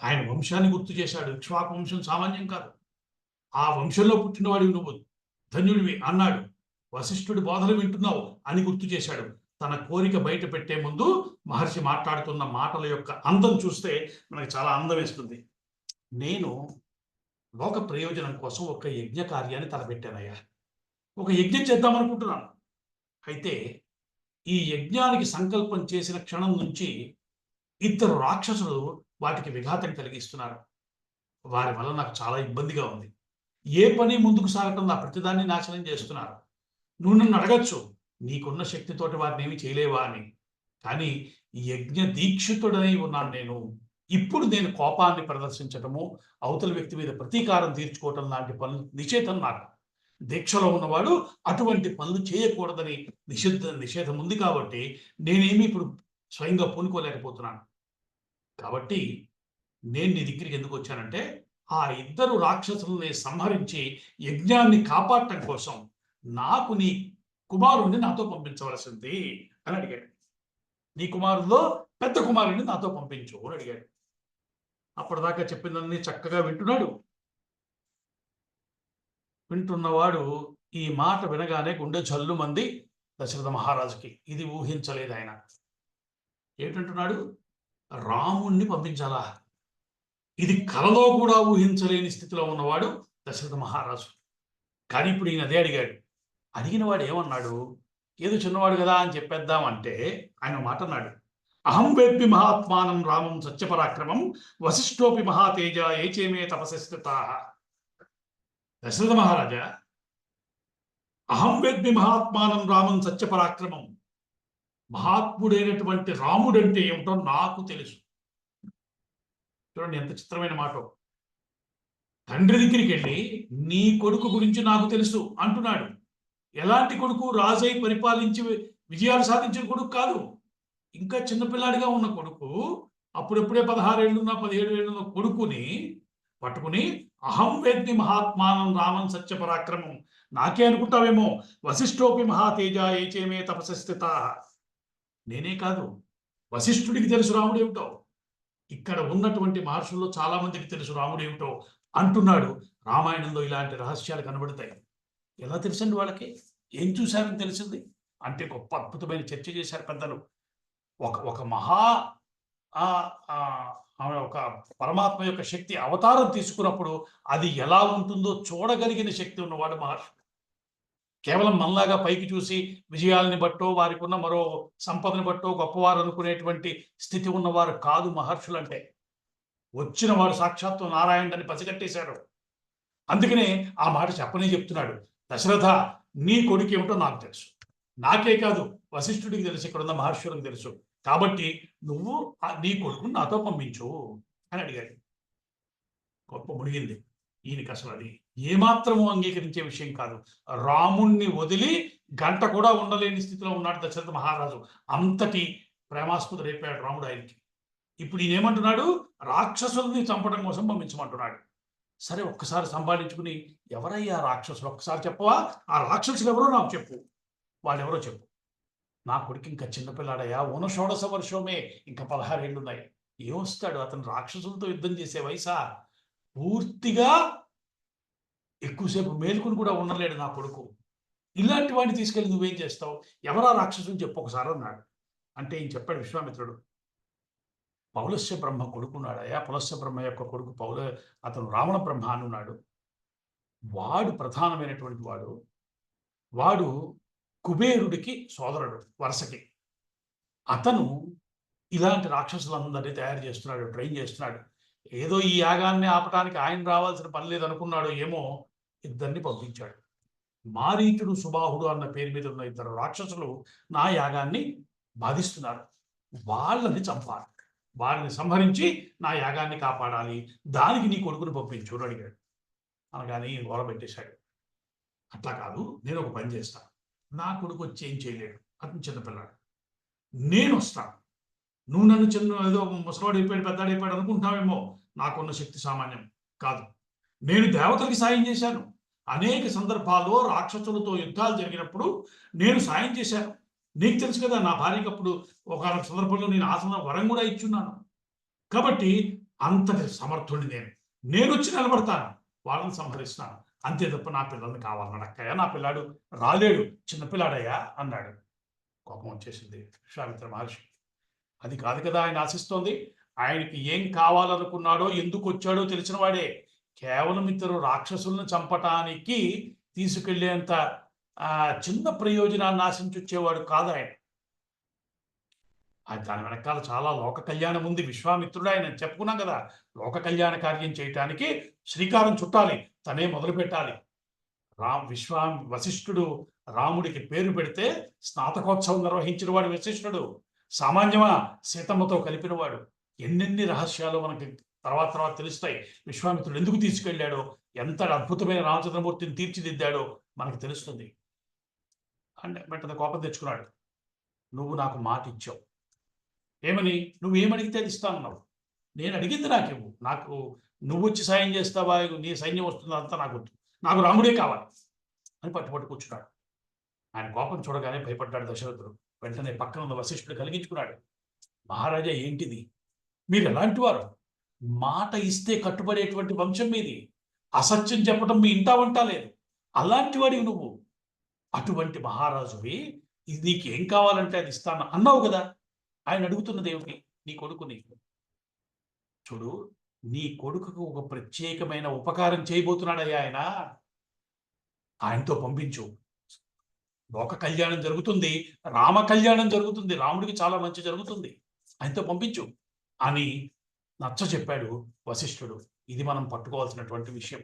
ఆయన వంశాన్ని గుర్తు చేశాడు. ఇక్ష్వాకు వంశం సామాన్యం కాదు. ఆ వంశంలో పుట్టినవాడివి నువ్వు, ధన్యుడివి అన్నాడు. వశిష్ఠుడి బోధలు వింటున్నావు అని గుర్తు చేశాడు. తన కోరిక బయట పెట్టే ముందు మహర్షి మాట్లాడుతున్న మాటల యొక్క అందం చూస్తే మనకి చాలా అందం వేస్తుంది. నేను లోక ప్రయోజనం కోసం ఒక యజ్ఞ కార్యాన్ని తలపెట్టానయ్యా. ఒక యజ్ఞం చేద్దామనుకుంటున్నాను. అయితే ఈ యజ్ఞానికి సంకల్పం చేసిన క్షణం నుంచి ఇద్దరు రాక్షసులు వాటికి విఘాతం కలిగిస్తున్నారు. వారి వల్ల నాకు చాలా ఇబ్బందిగా ఉంది. ఏ పని ముందుకు సాగకుండా ప్రతిదాన్ని నాశనం చేస్తున్నారు. నువ్వు నన్ను అడగచ్చు, నీకున్న శక్తితోటి వారిని ఏమి చేయలేవా అని. కానీ యజ్ఞ దీక్షితుడనై ఉన్నాను నేను. ఇప్పుడు నేను కోపాన్ని ప్రదర్శించటము, అవతల వ్యక్తి మీద ప్రతీకారం తీర్చుకోవటం లాంటి పనులు నిషేధం నాకు. దీక్షలో ఉన్నవాడు అటువంటి పనులు చేయకూడదని నిషేధం ఉంది కాబట్టి నేనేమి ఇప్పుడు స్వయంగా పూనుకోలేకపోతున్నాను. కాబట్టి నేను నీ దగ్గరికి ఎందుకు వచ్చానంటే, ఆ ఇద్దరు రాక్షసుల్ని సంహరించి యజ్ఞాన్ని కాపాడటం కోసం నాకు నీ కుమారుణ్ణి నాతో పంపించవలసింది అని అడిగాడు. నీ కుమారుల్లో పెద్ద కుమారుణ్ణి నాతో పంపించు అని అడిగాడు. అప్పటిదాకా చెప్పిందన్నీ చక్కగా వింటున్నాడు. వింటున్నవాడు ఈ మాట వినగానే గుండె జల్లుమంది దశరథ మహారాజుకి. ఇది ఊహించలేదు ఆయన. ఏంటంటున్నాడు? రాముణ్ణి పంపించాలా? ఇది కలలో కూడా ఊహించలేని స్థితిలో ఉన్నవాడు దశరథ మహారాజు. కానీ ఇప్పుడు ఈయన అదే అడిగాడు. అడిగిన వాడు ఏమన్నాడు? ఏదో చిన్నవాడు కదా అని చెప్పేద్దామంటే ఆయన మాట అన్నాడు, అహం వేద్మి మహాత్మానం రామం సత్యపరాక్రమం వశిష్ఠోపి మహాతేజ ఏచేమే తపస్సితా. దశరథ మహారాజా, అహం వేద్మి మహాత్మానం రామం సత్యపరాక్రమం, మహాత్ముడైనటువంటి రాముడంటే ఏమిటో నాకు తెలుసు. చూడండి ఎంత చిత్రమైన మాట. తండ్రి దగ్గరికి వెళ్ళి నీ కొడుకు గురించి నాకు తెలుసు అంటున్నాడు. ఎలాంటి కొడుకు? రాజై పరిపాలించి విజయాలు సాధించిన కొడుకు కాదు. ఇంకా చిన్నపిల్లాడిగా ఉన్న కొడుకు, అప్పుడెప్పుడే 16 ఏళ్ళున్న 17 ఏళ్ళున్న కొడుకుని పట్టుకుని అహం వేద్మి మహాత్మానం రామం సత్యపరాక్రమం, నాకే అనుకుంటావేమో, వశిష్ఠోపి మహాతేజ ఏచేమే తపస్సితా. నేనే కాదు, వశిష్ఠుడికి తెలుసు రాముడు ఏమిటో, ఇక్కడ ఉన్నటువంటి మహర్షుల్లో చాలా మందికి తెలుసు రాముడు ఏమిటో అంటున్నాడు. రామాయణంలో ఇలాంటి రహస్యాలు కనబడతాయి. ఎలా తెలుసండి వాళ్ళకి? ఏం చూశారని తెలిసింది అంటే గొప్ప అద్భుతమైన చర్చ చేశారు పెద్దలు. ఒక ఒక మహా ఒక పరమాత్మ యొక్క శక్తి అవతారం తీసుకున్నప్పుడు అది ఎలా ఉంటుందో చూడగలిగిన శక్తి ఉన్నవాడు మహర్షుడు. కేవలం మనలాగా పైకి చూసి విజయాలని బట్టో, వారికి ఉన్న మరో సంపదని బట్టో గొప్పవారు అనుకునేటువంటి స్థితి ఉన్నవారు కాదు మహర్షులు అంటే. వచ్చిన వారు సాక్షాత్తు నారాయణుడని పసిగట్టేశారు. అందుకనే ఆ మాట చెప్పనే చెప్తున్నాడు. దశరథ, నీ కొడుకు ఏమిటో నాకు తెలుసు, నాకే కాదు వశిష్ఠుడికి తెలుసు, ఇక్కడ ఉన్న మహర్షులకు తెలుసు. కాబట్టి నువ్వు నీ కొడుకుని నాతో పంపించు అని అడిగాడు. గొప్ప మునిగింది ఈయనకి. అసలు అది ఏమాత్రము అంగీకరించే విషయం కాదు. రాముణ్ణి వదిలి గంట కూడా ఉండలేని స్థితిలో ఉన్నాడు దశరథ మహారాజు. అంతటి ప్రేమాస్పద రేపాడు రాముడు ఆయనకి. ఇప్పుడు ఈయన ఏమంటున్నాడు? రాక్షసుల్ని చంపడం కోసం పంపించమంటున్నాడు. సరే, ఒక్కసారి సంపాదించుకుని ఎవరయ్యా రాక్షసులు ఒక్కసారి చెప్పవా? ఆ రాక్షసులు ఎవరో నాకు చెప్పు, వాళ్ళెవరో చెప్పు. నా కొడుకు ఇంకా చిన్నపిల్లాడయ్యా, షోడశ వర్షమే, ఇంకా 16 ఏళ్ళు ఉన్నాయి. ఏమొస్తాడు? అతను రాక్షసులతో యుద్ధం చేసే వయసా? పూర్తిగా ఎక్కువసేపు మేలుకుని కూడా ఉండలేడు నా కొడుకు. ఇలాంటి వాడిని తీసుకెళ్ళి నువ్వేం చేస్తావు? ఎవరా రాక్షసుని చెప్పు ఒకసారి అన్నాడు. అంటే ఈయన చెప్పాడు విశ్వామిత్రుడు. పౌలస్య బ్రహ్మ కొడుకున్నాడయ్యా. పులస్య బ్రహ్మ యొక్క కొడుకు అతను రావణ బ్రహ్మ అనున్నాడు. వాడు ప్రధానమైనటువంటి వాడు. వాడు కుబేరుడికి సోదరుడు వరుసకి. అతను ఇలాంటి రాక్షసులందరినీ తయారు చేస్తున్నాడు, ట్రైన్ చేస్తున్నాడు. ఏదో ఈ యాగాన్ని ఆపటానికి ఆయన రావాల్సిన పని లేదనుకున్నాడో ఏమో, ఇద్దరిని పంపించాడు. మారీచుడు, సుబాహుడు అన్న పేరు మీద ఉన్న ఇద్దరు రాక్షసులు నా యాగాన్ని బాధిస్తున్నారు. వాళ్ళని చంపాలి. వారిని సంహరించి నా యాగాన్ని కాపాడాలి. దానికి నీ కొడుకుని పంపించు అని అడిగాడు. అనగానే గోల పెట్టేశాడు. అట్లా కాదు, నేను ఒక పని చేస్తాను. నా కొడుకు వచ్చి ఏం చేయలేడు, అతను చిన్నపిల్లాడు. నేను వస్తాను. నువ్వు నన్ను ఏదో ముసలాడు అయిపోయాడు, పెద్దాడు అయిపోయాడు అనుకుంటున్నావేమో. నాకున్న శక్తి సామాన్యం కాదు. నేను దేవతలకి సాయం చేశాను. అనేక సందర్భాల్లో రాక్షసులతో యుద్ధాలు జరిగినప్పుడు నేను సాయం చేశాను. నీకు తెలుసు కదా, నా భార్యకి అప్పుడు ఒక సందర్భంలో నేను ఆసన వరం కూడా ఇచ్చున్నాను. కాబట్టి అంతటి సమర్థుడిని నేను వచ్చి నిలబడతాను, వాళ్ళని సంహరిస్తాను. అంతే తప్ప నా పిల్లల్ని కావాలన్నాడు. అక్కయ్య, నా పిల్లాడు రాలేడు, చిన్నపిల్లాడయ్యా అన్నాడు. కోపం వచ్చేసింది విశ్వామిత్ర మహర్షి. అది కాదు కదా ఆయన ఆశిస్తోంది. ఆయనకి ఏం కావాలనుకున్నాడో, ఎందుకు వచ్చాడో తెలిసిన వాడే. కేవలం ఇద్దరు రాక్షసులను చంపటానికి తీసుకెళ్లేంత చిన్న ప్రయోజనాన్ని ఆశించొచ్చేవాడు కాదు ఆయన. దాని వెనకాల చాలా లోక కళ్యాణం ఉంది. విశ్వామిత్రుడు ఆయన చెప్పుకున్నాం కదా, లోక కళ్యాణ కార్యం చేయటానికి శ్రీకారం చుట్టాలి, తనే మొదలు పెట్టాలి. వశిష్ఠుడు రాముడికి పేరు పెడితే స్నాతకోత్సవం నిర్వహించిన వాడు వశిష్ఠుడు. సామాన్యమా? సీతమ్మతో కలిపినవాడు. ఎన్నెన్ని రహస్యాలు మనకి తర్వాత తెలుస్తాయి. విశ్వామిత్రుడు ఎందుకు తీసుకెళ్ళాడో, ఎంత అద్భుతమైన రామచంద్రమూర్తిని తీర్చిదిద్దాడో మనకు తెలుస్తుంది. అంటే వెంటనే కోపం తెచ్చుకున్నాడు. నువ్వు నాకు మాట ఇచ్చావు. ఏమని? నువ్వేమడిగితే అది ఇస్తానన్నావు. నేను అడిగింది నాకివ్వు. నాకు నువ్వు వచ్చి సాయం చేస్తావా, నీ సైన్యం వస్తుందా అంతా నాకు వద్దు. నాకు రాముడే కావాలి అని పట్టుపట్టు కూర్చున్నాడు. ఆయన కోపం చూడగానే భయపడ్డాడు దశరథుడు. వెంటనే పక్కన ఉన్న వశిష్ఠుడు కలిగించుకున్నాడు. మహారాజా, ఏంటిది? మీరు ఎలాంటి వారు? మాట ఇస్తే కట్టుబడేటువంటి వంశం మీది. అసత్యం చెప్పడం మీ ఇంటా వంట లేదు. అలాంటి వాడివి నువ్వు. అటువంటి మహారాజువి, ఇది నీకేం కావాలంటే అది ఇస్తాను అన్నావు కదా. ఆయన అడుగుతున్నది ఏమిటి? నీ కొడుకుని చూడు, నీ కొడుకుకు ఒక ప్రత్యేకమైన ఉపకారం చేయబోతున్నాడయ్యా ఆయన. ఆయనతో పంపించు. లోక కళ్యాణం జరుగుతుంది, రామ కళ్యాణం జరుగుతుంది, రాముడికి చాలా మంచి జరుగుతుంది, ఆయనతో పంపించు అని నచ్చ చెప్పాడు వశిష్ఠుడు. ఇది మనం పట్టుకోవాల్సినటువంటి విషయం.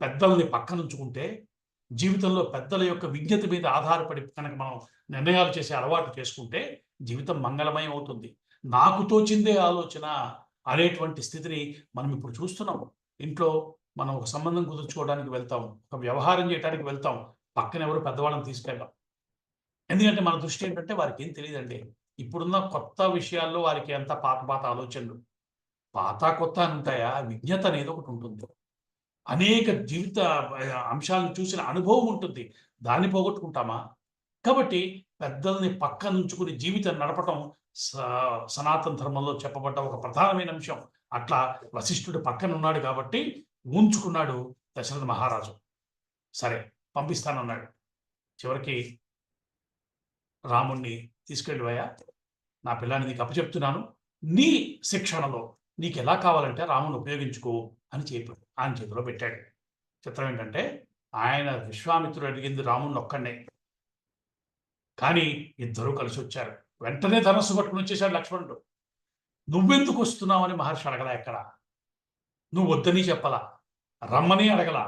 పెద్దల్ని పక్కనుంచుకుంటే, జీవితంలో పెద్దల యొక్క విజ్ఞత మీద ఆధారపడి కనుక మనం నిర్ణయాలు చేసే అలవాటు చేసుకుంటే జీవితం మంగళమయం అవుతుంది. నాకు తోచిందే ఆలోచన అనేటువంటి స్థితిని మనం ఇప్పుడు చూస్తున్నాం. ఇంట్లో మనం ఒక సంబంధం కుదుర్చుకోవడానికి వెళ్తాం, ఒక వ్యవహారం చేయడానికి వెళ్తాం, పక్కన ఎవరు పెద్దవాళ్ళని తీసుకెళ్ళాం. ఎందుకంటే మన దృష్టి ఏంటంటే వారికి ఏం తెలియదండి. ఇప్పుడున్న కొత్త విషయాల్లో వారికి ఎంత పాత ఆలోచనలు. పాత కొత్త అని ఉంటాయా? విజ్ఞత అనేది ఒకటి ఉంటుంది. అనేక జీవిత అంశాలను చూసిన అనుభవం ఉంటుంది. దాన్ని పోగొట్టుకుంటామా? కాబట్టి పెద్దల్ని పక్కనుంచుకుని జీవితం నడపటం సనాతన ధర్మంలో చెప్పబడ్డ ఒక ప్రధానమైన అంశం. అట్లా వశిష్ఠుడు పక్కన ఉన్నాడు కాబట్టి ఉంచుకున్నాడు దశరథ మహారాజు. సరే, పంపిస్తానన్నాడు. చివరికి రాముణ్ణి తీసుకెళ్ళిపోయా, నా పిల్లాన్ని నీకు అప్పచెప్తున్నాను, నీ శిక్షణలో నీకు ఎలా కావాలంటే రాముని ఉపయోగించుకో అని చెప్పాడు. ఆయన చేతిలో పెట్టాడు. చిత్రం ఏంటంటే, ఆయన విశ్వామిత్రుడు అడిగింది రాముణ్ణి ఒక్కడే, కానీ ఇద్దరూ కలిసి వచ్చారు. వెంటనే ధనస్సు పట్టుకుని వచ్చేశాడు లక్ష్మణుడు. నువ్వెందుకు వస్తున్నావు అని మహర్షి అడగలా. ఎక్కడ నువ్వు వద్దని చెప్పలా, రమ్మని అడగలా,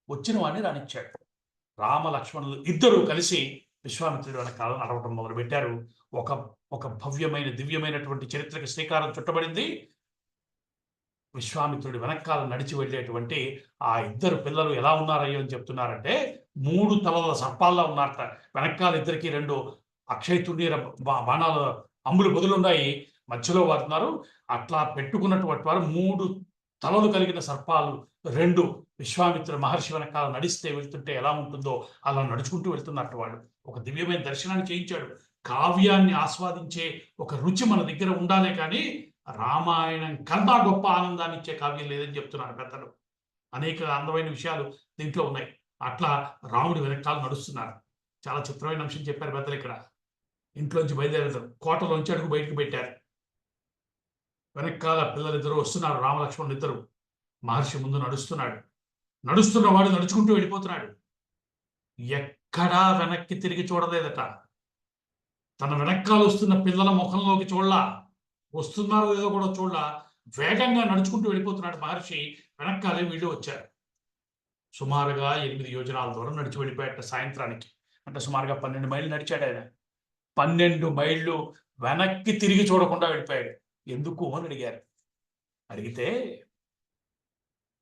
వచ్చిన వాడిని రానిచ్చాడు. రామ లక్ష్మణులు ఇద్దరూ కలిసి విశ్వామిత్రుడు వెనకాల నడవటం మొదలుపెట్టారు. ఒక భవ్యమైన దివ్యమైనటువంటి చరిత్రకి శ్రీకారం చుట్టబడింది. విశ్వామిత్రుడి వెనకాల నడిచి వెళ్ళేటువంటి ఆ ఇద్దరు పిల్లలు ఎలా ఉన్నారయ్యో అని చెప్తున్నారంటే, 3 తలల సర్పాల్లా ఉన్నారట. వెనకాల ఇద్దరికి 2 అక్షయ తుణీర బాణాల అంబులు బదులున్నాయి, మధ్యలో వారున్నారు. అట్లా పెట్టుకున్నటువంటి వారు 3 తలలు కలిగిన సర్పాలు 2 విశ్వామిత్ర మహర్షి వెనకాల నడిస్తే వెళ్తుంటే ఎలా ఉంటుందో అలా నడుచుకుంటూ వెళ్తున్నట్టు వాడు. ఒక దివ్యమైన దర్శనాన్ని చేయించాడు. కావ్యాన్ని ఆస్వాదించే ఒక రుచి మన దగ్గర ఉండాలే కానీ రామాయణం కన్నా గొప్ప ఆనందాన్ని ఇచ్చే కావ్యం లేదని చెప్తున్నారు పెద్దలు. అనేక అందమైన విషయాలు దీంట్లో ఉన్నాయి. అట్లా రాముడి వెనకాల నడుస్తున్నారు. చాలా చిత్రమైన అంశం చెప్పారు పెద్దలు ఇక్కడ. ఇంట్లోంచి బయలుదేరారు, కోటలోంచి అడుగు బయటకు పెట్టారు. వెనకాల పిల్లలిద్దరూ వస్తున్నారు, రామలక్ష్మణులు ఇద్దరు. మహర్షి ముందు నడుస్తున్నాడు. నడుస్తున్నవాడు నడుచుకుంటూ వెళ్ళిపోతున్నాడు. ఎక్కడా వెనక్కి తిరిగి చూడలేదట. తన వెనకాల వస్తున్న పిల్లల ముఖంలోకి చూడలా, వస్తున్నారో ఏదో కూడా చూడలా. వేగంగా నడుచుకుంటూ వెళ్ళిపోతున్నాడు మహర్షి. వెనకాలే వీళ్ళు వచ్చారు. సుమారుగా 8 యోజనాల దూరం నడిచి వెళ్ళిపోయాట సాయంత్రానికి. అంటే సుమారుగా 12 మైళ్ళు నడిచాడు ఆయన. 12 మైళ్ళు వెనక్కి తిరిగి చూడకుండా వెళ్ళిపోయాడు. ఎందుకు అని అడిగారు. అడిగితే,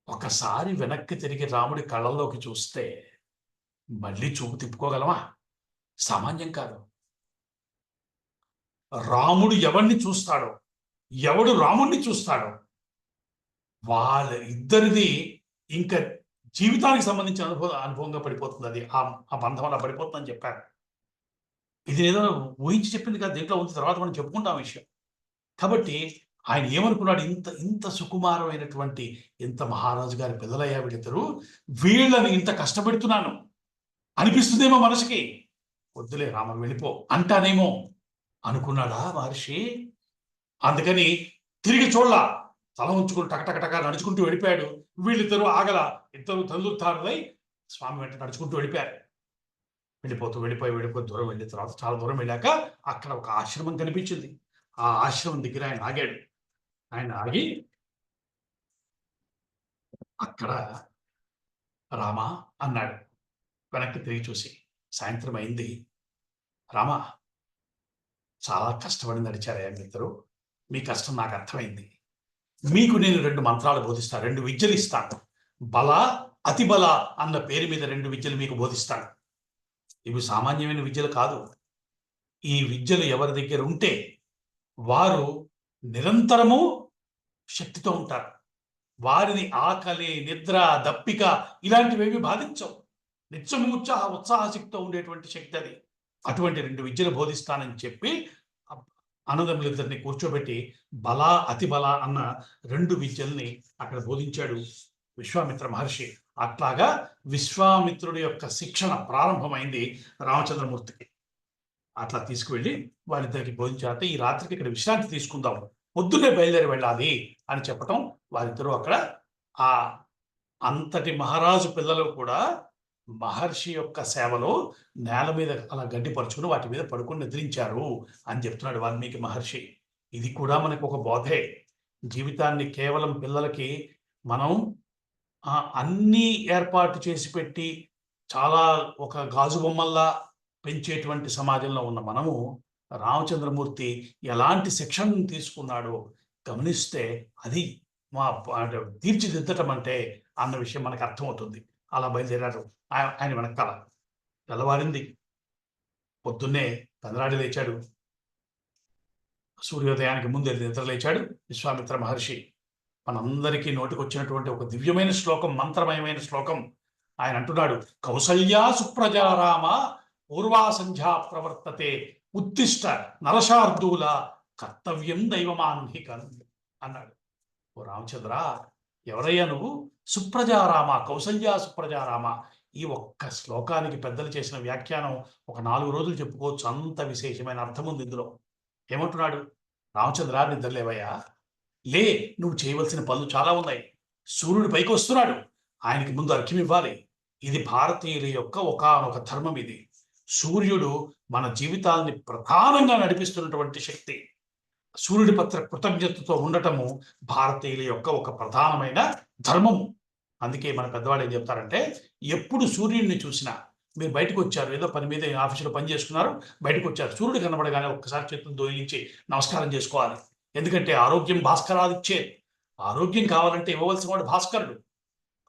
ఒకసారి వెనక్కి తిరిగి రాముడి కళ్ళల్లోకి చూస్తే మళ్ళీ చూపు తిప్పుకోగలమా? సామాన్యం కాదు. రాముడు ఎవరిని చూస్తాడో, ఎవడు రాముడిని చూస్తాడో, వాళ్ళ ఇద్దరిది ఇంకా జీవితానికి సంబంధించిన అనుభవంగా పడిపోతుంది. అది ఆ బంధం అలా పడిపోతుందని చెప్పారు. ఇది ఏదో ఊహించి చెప్పింది కాదు, దీంట్లో ఉంది, తర్వాత మనం చెప్పుకుంటాం విషయం. కాబట్టి ఆయన ఏమనుకున్నాడు, ఇంత ఇంత సుకుమారమైనటువంటి ఇంత మహారాజు గారి పిల్లలయ్యా వీళ్ళిద్దరు, వీళ్ళని ఇంత కష్టపెడుతున్నాను అనిపిస్తుందేమో మనసుకి. వద్దులే రామ వెళ్ళిపో అంటానేమో అనుకున్నాడా మహర్షి. అందుకని తిరిగి చూడలా, తల ఉంచుకుని టకటకటక నడుచుకుంటూ వెళ్ళిపోయాడు. వీళ్ళిద్దరూ ఆగల, ఇద్దరు తందుతారులై స్వామి వెంట నడుచుకుంటూ వెళ్ళిపోయారు. వెళ్ళిపోయి దూరం వెళ్ళిన తర్వాత, చాలా దూరం వెళ్ళాక అక్కడ ఒక ఆశ్రమం కనిపించింది. ఆ ఆశ్రమం దగ్గర ఆయన ఆగాడు. ఆయన ఆగి, అక్కడ రామా అన్నాడు వెనక్కి తిరిగి చూసి. సాయంత్రం అయింది. రామా, చాలా కష్టపడి నడిచారయ్యా మీరిద్దరు. మీ కష్టం నాకు అర్థమైంది. మీకు నేను 2 మంత్రాలు బోధిస్తాను, 2 విద్యలు ఇస్తాను. బల, అతిబల అన్న పేరు మీద 2 విద్యలు మీకు బోధిస్తాను. ఇవి సామాన్యమైన విద్యలు కాదు. ఈ విద్యలు ఎవరి దగ్గర ఉంటే వారు నిరంతరము శక్తితో ఉంటారు. వారిని ఆకలి, నిద్ర, దప్పిక ఇలాంటివేవి బాధించవు. నిత్యము ఉత్సాహశక్తితో ఉండేటువంటి శక్తి అది. అటువంటి 2 విద్యలు బోధిస్తానని చెప్పి అన్నదమ్ములిద్దరిని కూర్చోబెట్టి బల, అతిబల అన్న 2 విద్యల్ని అక్కడ బోధించాడు విశ్వామిత్ర మహర్షి. అట్లాగా విశ్వామిత్రుడి యొక్క శిక్షణ ప్రారంభమైంది రామచంద్రమూర్తికి. అట్లా తీసుకువెళ్ళి వాళ్ళిద్దరికి బోధించాక, ఈ రాత్రికి ఇక్కడ విశ్రాంతి తీసుకుందాం, పొద్దున్నే బయలుదేరి వెళ్ళాలి అని చెప్పటం, వారిద్దరూ అక్కడ ఆ అంతటి మహారాజు పిల్లలు కూడా మహర్షి యొక్క సేవలో నేల మీద అలా గడ్డిపరుచుకుని వాటి మీద పడుకుని నిద్రించారు అని చెప్తున్నాడు వాల్మీకి మహర్షి. ఇది కూడా మనకు ఒక బోధే. జీవితాన్ని కేవలం పిల్లలకి మనం అన్నీ ఏర్పాటు చేసి పెట్టి చాలా ఒక గాజు బొమ్మల్లా పెంచేటువంటి సమాజంలో ఉన్న మనము రామచంద్రమూర్తి ఎలాంటి శిక్షణను తీసుకున్నాడో గమనిస్తే అది తీర్చిదిద్దటం అంటే అన్న విషయం మనకు అర్థమవుతుంది. అలా బయలుదేరారు ఆయన వెనకాల. తెల్లవారింది. పొద్దున్నే పెదరాడి లేచాడు. సూర్యోదయానికి ముందు నిద్ర లేచాడు విశ్వామిత్ర మహర్షి. మనందరికీ నోటికొచ్చినటువంటి ఒక దివ్యమైన శ్లోకం, మంత్రమయమైన శ్లోకం. ఆయన అంటున్నాడు, కౌసల్యా సుప్రజారామ పూర్వా సంధ్యా ప్రవర్తతే ఉత్తిష్ట నరశార్దూల కర్తవ్యం దైవమాన్హికం అన్నాడు. ఓ రామచంద్ర, ఎవరయ్యా నువ్వు? సుప్రజారామ, కౌసల్యా సుప్రజారామ. ఈ ఒక్క శ్లోకానికి పెద్దలు చేసిన వ్యాఖ్యానం ఒక 4 రోజులు చెప్పుకోవచ్చు. అంత విశేషమైన అర్థం ఉంది ఇందులో. ఏమంటున్నాడు? రామచంద్ర, నిద్రలేవయ్యా, లే, నువ్వు చేయవలసిన పనులు చాలా ఉన్నాయి. సూర్యుడు పైకి వస్తున్నాడు, ఆయనకి ముందు అర్ఘ్యం ఇవ్వాలి. ఇది భారతీయుల యొక్క ఒకానొక ధర్మం. ఇది సూర్యుడు మన జీవితాల్ని ప్రధానంగా నడిపిస్తున్నటువంటి శక్తి. సూర్యుడి పట్ల కృతజ్ఞతతో ఉండటము భారతీయుల యొక్క ఒక ప్రధానమైన ధర్మము. అందుకే మన పెద్దవాళ్ళు ఏం చెప్తారంటే, ఎప్పుడు సూర్యుడిని చూసినా, మీరు బయటకు వచ్చారు, ఏదో పని మీద ఆఫీసులో పని చేసుకున్నారు, బయటకు వచ్చారు, సూర్యుడు కనబడగానే ఒక్కసారి చేతులు దోయించి నమస్కారం చేసుకోవాలి. ఎందుకంటే ఆరోగ్యం భాస్కరాదిచ్చేది. ఆరోగ్యం కావాలంటే ఇవ్వవలసిన వాడు భాస్కరుడు.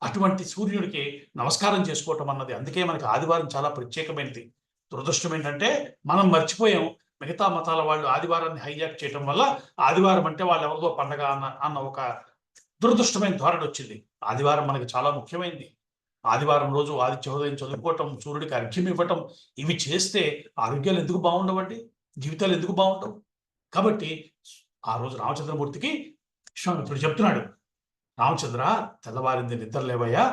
అటువంటి సూర్యుడికి నమస్కారం చేసుకోవటం అన్నది, అందుకే మనకి ఆదివారం చాలా ప్రత్యేకమైనది. దురదృష్టం ఏంటంటే మనం మర్చిపోయాం. మిగతా మతాల వాళ్ళు ఆదివారాన్ని హైజాక్ చేయటం వల్ల ఆదివారం అంటే వాళ్ళు ఎవరిదో పండగ అన్న ఒక దురదృష్టమైన ధోరణి వచ్చింది. ఆదివారం మనకి చాలా ముఖ్యమైనది. ఆదివారం రోజు ఆదిత్య హృదయం చదువుకోవటం, సూర్యుడికి అర్ఘ్యం ఇవ్వటం, ఇవి చేస్తే ఆరోగ్యాలు ఎందుకు బాగుండవండి? జీవితాలు ఎందుకు బాగుండవు? కాబట్టి ఆ రోజు రామచంద్రమూర్తికి విశ్వామిత్రుడు చెప్తున్నాడు, రామచంద్ర, తెల్లవారింది, నిద్ర లేవయ్యా,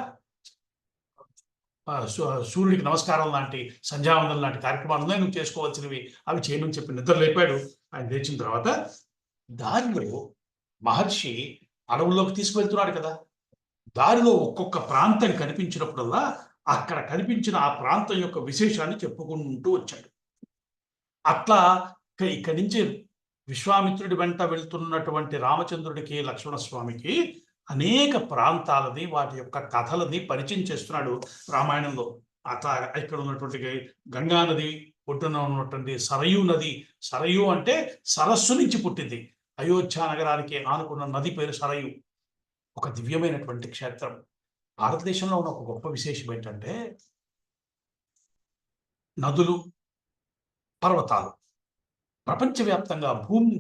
సూర్యుడికి నమస్కారం లాంటి, సంధ్యావందనం లాంటి కార్యక్రమాలు ఉన్నాయి నువ్వు చేసుకోవాల్సినవి, అవి చేయమని చెప్పి నిద్ర లేపాడు. ఆయన లేచిన తర్వాత దారిలో మహర్షి అడవుల్లోకి తీసుకువెళ్తున్నాడు కదా! దారిలో ఒక్కొక్క ప్రాంతం కనిపించినప్పుడల్లా అక్కడ కనిపించిన ఆ ప్రాంతం యొక్క విశేషాన్ని చెప్పుకుంటూ వచ్చాడు. అట్లా ఇక్కడి నుంచి విశ్వామిత్రుడి వెంట వెళ్తున్నటువంటి రామచంద్రుడికి, లక్ష్మణస్వామికి అనేక ప్రాంతాలని, వాటి యొక్క కథలని పరిచయం చేస్తున్నాడు రామాయణంలో. అట్లా ఇక్కడ ఉన్నటువంటి గంగా నది ఒడ్డున ఉన్నటువంటి సరయూ నది, సరయూ అంటే సరస్సు నుంచి పుట్టింది. అయోధ్య నగరానికి ఆనుకున్న నది పేరు సరయూ. ఒక దివ్యమైనటువంటి క్షేత్రం. భారతదేశంలో ఉన్న ఒక గొప్ప విశేషం ఏంటంటే నదులు, పర్వతాలు. ప్రపంచవ్యాప్తంగా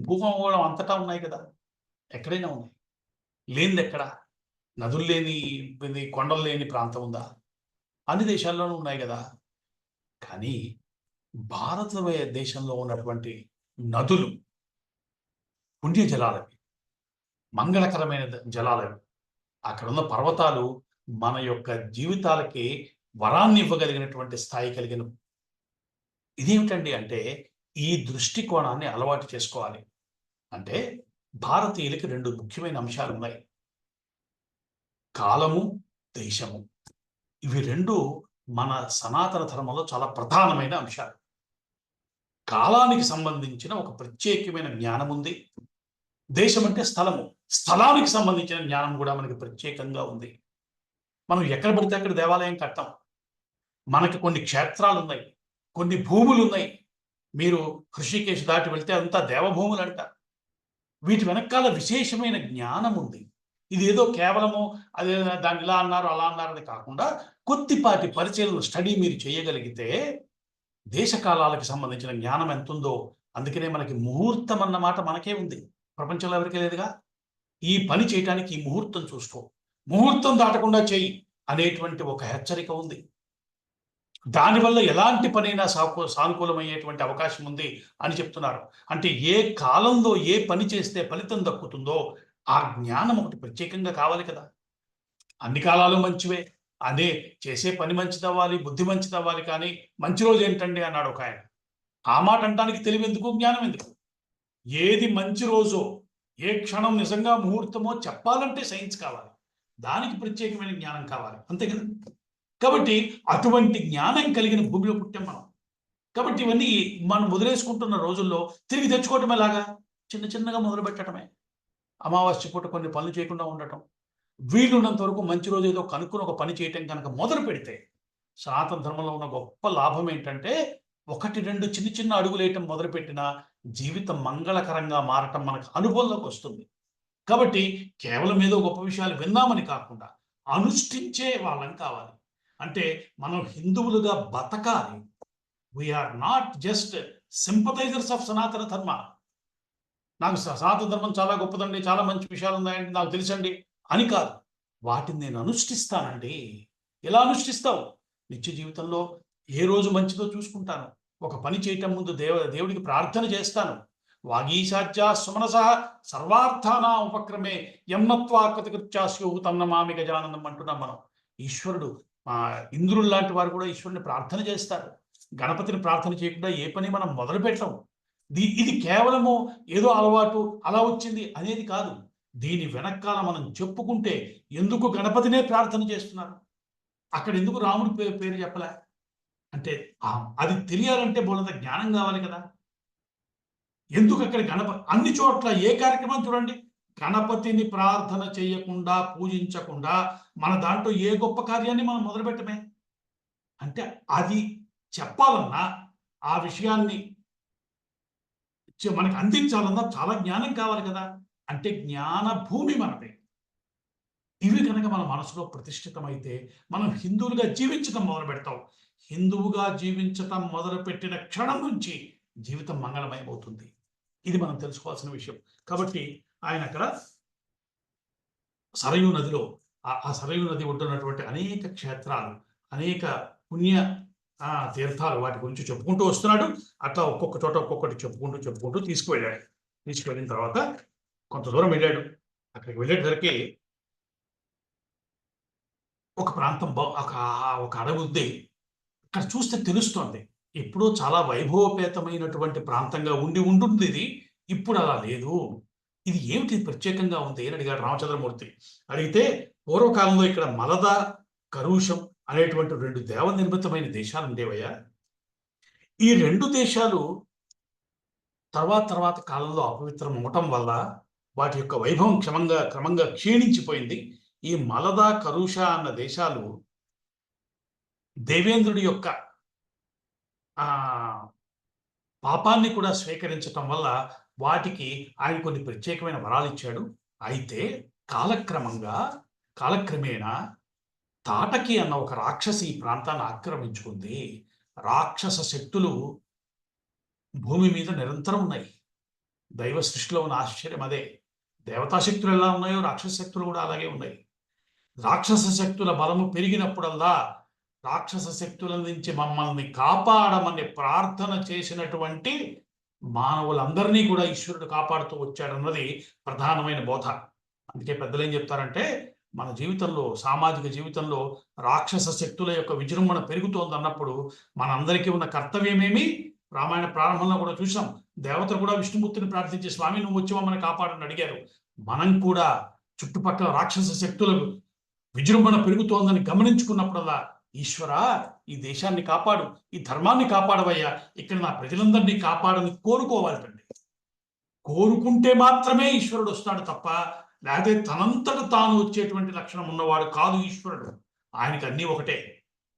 భూగోళం అంతటా ఉన్నాయి కదా! ఎక్కడైనా ఉన్నాయి. లేనిదెక్కడ? నదులు లేని కొండలు లేని ప్రాంతం ఉందా? అన్ని దేశాల్లోనూ ఉన్నాయి కదా! కానీ భారతదేశంలో ఉన్నటువంటి నదులు పుణ్య జలాలవి, మంగళకరమైన జలాలవి. అక్కడున్న పర్వతాలు మన యొక్క జీవితాలకి వరాన్ని ఇవ్వగలిగినటువంటి స్థాయి కలిగినవి. ఇదేమిటండి అంటే ఈ దృష్టికోణాన్ని అలవాటు చేసుకోవాలి. అంటే భారతీయులకి 2 ముఖ్యమైన అంశాలున్నాయి. కాలము, దేశము. ఇవి 2 మన సనాతన ధర్మంలో చాలా ప్రధానమైన అంశాలు. కాలానికి సంబంధించిన ఒక ప్రత్యేకమైన జ్ఞానం ఉంది. దేశం అంటే స్థలము. స్థలానికి సంబంధించిన జ్ఞానం కూడా మనకి ప్రత్యేకంగా ఉంది. మనం ఎక్కడ పడితే అక్కడ దేవాలయం కట్టాం. మనకి కొన్ని క్షేత్రాలున్నాయి. కొన్ని భూములున్నాయి. మీరు హృషికేశ్ దాటి వెళ్తే అంతా దేవభూములంట. వీటి వెనకాల విశేషమైన జ్ఞానం ఉంది. ఇదేదో కేవలము అదే దాన్ని ఇలా అన్నారు, అలా అన్నారని కాకుండా కొద్దిపాటి పరిచయం స్టడీ మీరు చేయగలిగితే దేశకాలాలకు సంబంధించిన జ్ఞానం ఎంతుందో, అందుకనే మనకి ముహూర్తం అన్న మాట మనకే ఉంది. ప్రపంచంలో ఎవరికీ లేదుగా. ఈ పని చేయటానికి ఈ ముహూర్తం చూసుకో. ముహూర్తం దాటకుండా చెయ్యి అనేటువంటి ఒక హెచ్చరిక ఉంది. దానివల్ల ఎలాంటి పనైనా సానుకూలమయ్యేటువంటి అవకాశం ఉంది అని చెప్తున్నారు. అంటే ఏ కాలంలో ఏ పని చేస్తే ఫలితం దక్కుతుందో ఆ జ్ఞానం ఒకటి ప్రత్యేకంగా కావాలి కదా! అన్ని కాలాలు మంచివే. అదే చేసే పని మంచిదవ్వాలి, బుద్ధి మంచిదవ్వాలి, కానీ మంచి రోజు ఏంటండి అన్నాడు ఒకాయన. ఆ మాట అనటానికి తెలివెందుకు, జ్ఞానం ఎందుకు? ఏది మంచి రోజో, ఏ క్షణం నిజంగా ముహూర్తమో చెప్పాలంటే సైన్స్ కావాలి. దానికి ప్రత్యేకమైన జ్ఞానం కావాలి. అంతే కదా! కాబట్టి అటువంటి జ్ఞానం కలిగిన భూమిలో పుట్టాం మనం. కాబట్టి ఇవన్నీ మనం వదిలేసుకుంటున్న రోజుల్లో తిరిగి తెచ్చుకోవటం ఎలాగా? చిన్న చిన్నగా మొదలుపెట్టడమే. అమావాస్య పూట కొన్ని పనులు చేయకుండా ఉండటం. వీలున్నంత వరకు మంచి రోజు ఏదో కనుక్కొని ఒక పని చేయటం కనుక మొదలు పెడితే, సనాతన ధర్మంలో ఉన్న గొప్ప లాభం ఏంటంటే 1, 2 చిన్న చిన్న అడుగులేయటం మొదలుపెట్టినా జీవితం మంగళకరంగా మారటం మనకు అనుభవంలోకి వస్తుంది. కాబట్టి కేవలం ఏదో గొప్ప విషయాలు విన్నామని కాకుండా అనుష్ఠించే వాళ్ళం కావాలి. అంటే మనం హిందువులుగా బతకాలి. We're not just sympathisers of Sanatana Dharma. నాకు సనాతన ధర్మం చాలా గొప్పదండి, చాలా మంచి విషయాలు ఉన్నాయండి, నాకు తెలుసండి అని కాదు. వాటిని నేను అనుష్ఠిస్తానండి. ఎలా అనుష్ఠిస్తావు? నిత్య జీవితంలో ఏ రోజు మంచిదో చూసుకుంటాను. ఒక పని చేయటం ముందు దేవుడికి ప్రార్థన చేస్తాను. వాగీశాధ్యా సుమనసః సర్వార్థానా ఉపక్రమే యమ్నత్వా కృతకృత్యాస్యు తన్నమామి గజాననం అంటున్నాం మనం. ఈశ్వరుడు ఇంద్రుడు లాంటి వారు కూడా ఈశ్వరుని ప్రార్థన చేస్తారు. గణపతిని ప్రార్థన చేయకుండా ఏ పని మనం మొదలు పెట్టం. ఇది కేవలము ఏదో అలవాటు అలా వచ్చింది అనేది కాదు. దీని వెనకాల మనం చెప్పుకుంటే ఎందుకు గణపతినే ప్రార్థన చేస్తున్నారు, అక్కడ ఎందుకు రాముడి పేరు చెప్పలే అంటే అది తెలియాలంటే బోలంత జ్ఞానం కావాలి కదా. ఎందుకు అక్కడ అన్ని చోట్ల ఏ కార్యక్రమం చూడండి, గణపతిని ప్రార్థన చేయకుండా, పూజించకుండా మన దాంట్లో ఏ గొప్ప కార్యాన్ని మనం మొదలుపెట్టమే. అంటే అది చెప్పాలన్నా, ఆ విషయాన్ని మనకు అందించాలన్నా చాలా జ్ఞానం కావాలి కదా. అంటే జ్ఞాన భూమి మనది. ఇవి కనుక మన మనసులో ప్రతిష్ఠితమైతే మనం హిందువులుగా జీవించటం మొదలు పెడతాం. హిందువుగా జీవించటం మొదలుపెట్టిన క్షణం నుంచి జీవితం మంగళమయమవుతుంది. ఇది మనం తెలుసుకోవాల్సిన విషయం. కాబట్టి ఆయన అక్కడ సరయూ నదిలో ఆ సరయూ నది ఒడ్డున్నటువంటి అనేక క్షేత్రాలు, అనేక పుణ్య తీర్థాలు, వాటి గురించి చెప్పుకుంటూ వస్తున్నాడు. అట్లా ఒక్కొక్క చోట ఒక్కొక్కటి చెప్పుకుంటూ తీసుకువెళ్ళాడు. తీసుకువెళ్ళిన తర్వాత కొంత దూరం వెళ్ళాడు. అక్కడికి వెళ్ళేసరికి ఒక ప్రాంతం ఒక అడవి ఉంది. అక్కడ చూస్తే తెలుస్తోంది. ఎప్పుడో చాలా వైభవోపేతమైనటువంటి ప్రాంతంగా ఉండుంటుంది ఇది. ఇప్పుడు అలా లేదు. ఇది ఏమిటి ప్రత్యేకంగా ఉంది అని అడిగాడు రామచంద్రమూర్తి. అడిగితే పూర్వకాలంలో ఇక్కడ మలద, కరుషం అనేటువంటి 2 దేవ నిర్మితమైన దేశాలు ఉండేవయ్యా. ఈ 2 దేశాలు తర్వాత కాలంలో అపవిత్రం అవ్వటం వల్ల వాటి యొక్క వైభవం క్రమంగా క్షీణించిపోయింది. ఈ మలద, కరుష అన్న దేశాలు దేవేంద్రుడి యొక్క పాపాన్ని కూడా స్వీకరించటం వల్ల వాటికి ఆయన కొన్ని ప్రత్యేకమైన వరాలు ఇచ్చాడు. అయితే కాలక్రమేణా తాటకి అన్న ఒక రాక్షసి ఈ ప్రాంతాన్ని ఆక్రమించుకుంది. రాక్షస శక్తులు భూమి మీద నిరంతరం ఉన్నాయి. దైవ సృష్టిలో ఉన్న ఆశ్చర్యం అదే. దేవతా శక్తులు ఎలా ఉన్నాయో రాక్షస శక్తులు కూడా అలాగే ఉన్నాయి. రాక్షస శక్తుల బలము పెరిగినప్పుడల్లా రాక్షస శక్తుల నుంచి మమ్మల్ని కాపాడమని ప్రార్థన చేసినటువంటి మానవులందరినీ కూడా ఈశ్వరుడు కాపాడుతూ వచ్చాడన్నది ప్రధానమైన బోధ. అందుకే పెద్దలు ఏం చెప్తారంటే, మన జీవితంలో, సామాజిక జీవితంలో రాక్షస శక్తుల యొక్క విజృంభణ పెరుగుతోంది అన్నప్పుడు మనందరికీ ఉన్న కర్తవ్యమేమి? రామాయణ ప్రారంభంలో కూడా చూసాం. దేవతలు కూడా విష్ణుమూర్తిని ప్రార్థించి స్వామి నువ్వు వచ్చి మమ్మల్ని కాపాడని అడిగారు. మనం కూడా చుట్టుపక్కల రాక్షస శక్తులకు విజృంభణ పెరుగుతోందని గమనించుకున్నప్పుడల్లా ఈశ్వరా ఈ దేశాన్ని కాపాడు, ఈ ధర్మాన్ని కాపాడవయ్యా, ఇక్కడ నా ప్రజలందరినీ కాపాడని కోరుకోవాలండి. కోరుకుంటే మాత్రమే ఈశ్వరుడు వస్తాడు తప్ప, లేకపోతే తనంతట తాను వచ్చేటువంటి లక్షణం ఉన్నవాడు కాదు ఈశ్వరుడు. ఆయనకి అన్నీ ఒకటే.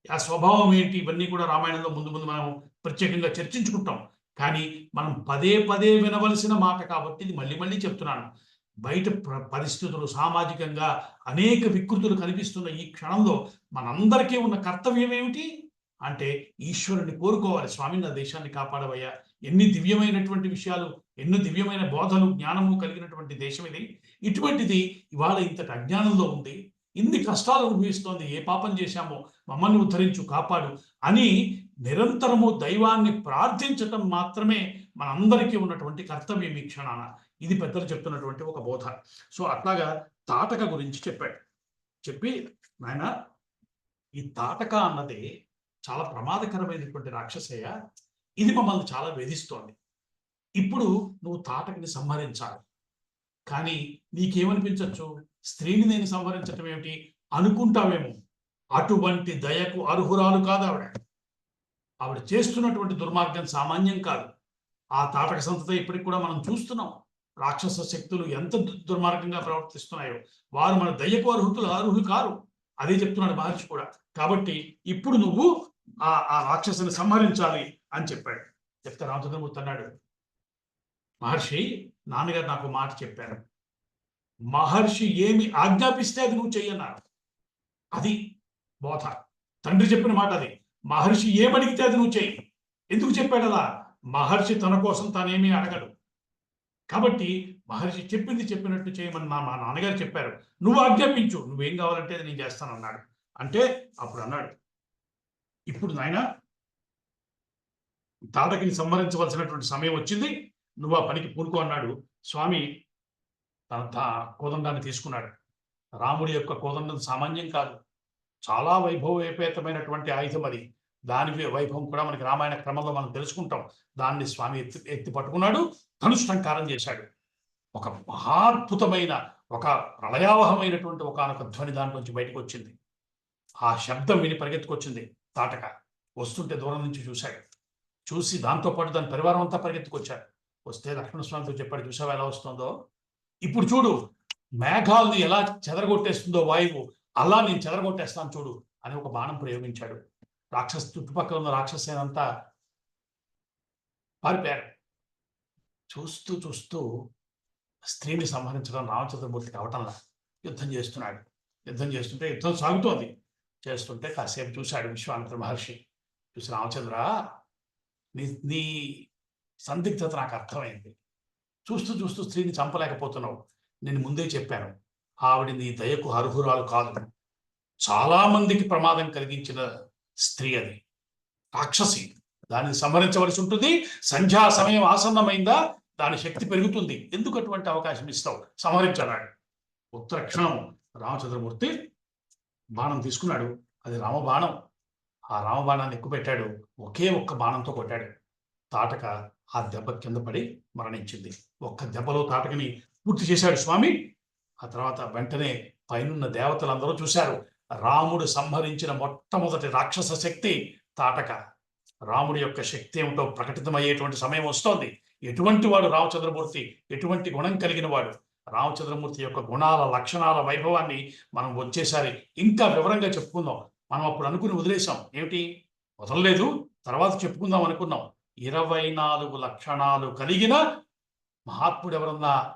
ఆ స్వభావం ఏంటి ఇవన్నీ కూడా రామాయణంలో ముందు మనం ప్రత్యేకంగా చర్చించుకుంటాం. కానీ మనం పదే వినవలసిన మాట కాబట్టి ఇది మళ్ళీ చెప్తున్నాను. బయట పరిస్థితులు సామాజికంగా అనేక వికృతులు కనిపిస్తున్న ఈ క్షణంలో మనందరికీ ఉన్న కర్తవ్యం ఏమిటి అంటే ఈశ్వరుని కోరుకోవాలి. స్వామి నా దేశాన్ని కాపాడవయ్యా. ఎన్ని దివ్యమైనటువంటి విషయాలు, ఎన్ని దివ్యమైన బోధలు, జ్ఞానము కలిగినటువంటి దేశం ఇది. ఇటువంటిది ఇవాళ ఇంతటి అజ్ఞానంలో ఉంది, ఇన్ని కష్టాలు అనుభవిస్తోంది. ఏ పాపం చేశామో మమ్మల్ని ఉద్ధరించు, కాపాడు అని నిరంతరము దైవాన్ని ప్రార్థించటం మాత్రమే మనందరికీ ఉన్నటువంటి కర్తవ్యం ఈ క్షణాన. ఇది పెద్దలు చెప్తున్నటువంటి ఒక బోధ. సో అట్లాగా తాటక గురించి చెప్పాడు. చెప్పి నాయన ఈ తాటక అన్నది చాలా ప్రమాదకరమైనటువంటి రాక్షసయ్య, ఇది మమ్మల్ని చాలా వేధిస్తోంది. ఇప్పుడు నువ్వు తాటకని సంహరించాలి. కానీ నీకేమనిపించవచ్చు, స్త్రీని నేను సంహరించటం ఏమిటి అనుకుంటావేమో. అటువంటి దయకు అర్హురాలు కాదు ఆవిడ. ఆవిడ చేస్తున్నటువంటి దుర్మార్గం సామాన్యం కాదు. ఆ తాటక సంతతి ఇప్పటికి కూడా మనం చూస్తున్నాం. రాక్షస శక్తులు ఎంత దుర్మార్గంగా ప్రవర్తిస్తున్నాయో. వారు మన దయ్యకు అర్హులు కారు. అదే చెప్తున్నాడు మహర్షి కూడా. కాబట్టి ఇప్పుడు నువ్వు ఆ రాక్షసుని సంహరించాలి అని చెప్పాడు. చెప్తే రామచంద్రమూర్తి అన్నాడు, మహర్షి నాన్నగారు నాకు మాట చెప్పారు. మహర్షి ఏమి ఆజ్ఞాపిస్తే అది నువ్వు చెయ్యన్నారు. అది బోధ. తండ్రి చెప్పిన మాట అది. మహర్షి ఏమడిగితే అది నువ్వు చెయ్యి. ఎందుకు చెప్పాడు అలా? మహర్షి తన కోసం తానేమీ అడగడు. కాబట్టి మహర్షి చెప్పినట్టు చేయమని మా నాన్నగారు చెప్పారు. నువ్వు ఆజ్ఞాపించు, నువ్వేం కావాలంటే అది నేను చేస్తానన్నాడు. అంటే అప్పుడు అన్నాడు, ఇప్పుడు నాయన తాటకిని సంహరించవలసినటువంటి సమయం వచ్చింది, నువ్వు ఆ పనికి పూనుకో అన్నాడు. స్వామి తన కోదండాన్ని తీసుకున్నాడు. రాముడి యొక్క కోదండం సామాన్యం కాదు. చాలా వైభవోపేతమైనటువంటి ఆయుధం అది. దాని వైభవం కూడా మనకి రామాయణ క్రమంలో మనం తెలుసుకుంటాం. దాన్ని స్వామి ఎత్తి పట్టుకున్నాడు, ధనుష్టంకారం చేశాడు. ఒక మహాద్భుతమైన, ఒక ప్రళయావహమైనటువంటి ఒకనొక ధ్వని దాంట్లోంచి బయటకు వచ్చింది. ఆ శబ్దం విని పరిగెత్తుకొచ్చింది తాటక. వస్తుంటే దూరం నుంచి చూశాడు. చూసి దాంతోపాటు దాని పరివారం అంతా పరిగెత్తుకొచ్చారు. వస్తే లక్ష్మణస్వామితో చెప్పాడు, చూసావా ఎలా వస్తుందో, ఇప్పుడు చూడు మేఘాలని ఎలా చెదరగొట్టేస్తుందో వాయువు, అలా నేను చెదరగొట్టేస్తాను చూడు అని ఒక బాణం ప్రయోగించాడు. చుట్టుపక్కల ఉన్న రాక్షసేనంతా పారిపోయారు. చూస్తూ స్త్రీని సంహరించడం రామచంద్రమూర్తి కావటంలా యుద్ధం చేస్తున్నాడు. యుద్ధం సాగుతోంది. చేస్తుంటే కాసేపు చూశాడు విశ్వామిత్ర మహర్షి. చూసి, రామచంద్ర నీ సందిగ్ధత నాకు అర్థమైంది. చూస్తూ స్త్రీని చంపలేకపోతున్నావు. నేను ముందే చెప్పాను, ఆవిడ నీ దయకు అర్హురాలు కాదు. చాలా మందికి ప్రమాదం కలిగించిన స్త్రీ అది, రాక్షసి. దానిని సంహరించవలసి ఉంటుంది. సంధ్యా సమయం ఆసన్నమైందా, దాని శక్తి పెరుగుతుంది. ఎందుకు అటువంటి అవకాశం ఇస్తావు? సంహరించన్నాడు. ఉత్తర క్షణం రామచంద్రమూర్తి బాణం తీసుకున్నాడు. అది రామబాణం. ఆ రామబాణాన్ని ఎక్కుపెట్టాడు. ఒకే ఒక్క బాణంతో కొట్టాడు. తాటక ఆ దెబ్బ కింద పడి మరణించింది. ఒక్క దెబ్బలో తాటకని పూర్తి చేశాడు స్వామి. ఆ తర్వాత వెంటనే పైనున్న దేవతలందరూ చూశారు. రాముడు సంహరించిన మొట్టమొదటి రాక్షస శక్తి తాటక. రాముడి యొక్క శక్తి ఏమిటో ప్రకటితమయ్యేటువంటి సమయం వస్తోంది. ఎటువంటి వాడు రామచంద్రమూర్తి, ఎటువంటి గుణం కలిగిన వాడు, రామచంద్రమూర్తి యొక్క గుణాల లక్షణాల వైభవాన్ని మనం వచ్చేసారి ఇంకా వివరంగా చెప్పుకుందాం. మనం అప్పుడు అనుకుని వదిలేసాం. ఏమిటి వదలలేదు, తర్వాత చెప్పుకుందాం అనుకున్నాం. 24 లక్షణాలు కలిగిన మహాత్ముడు ఎవరన్నా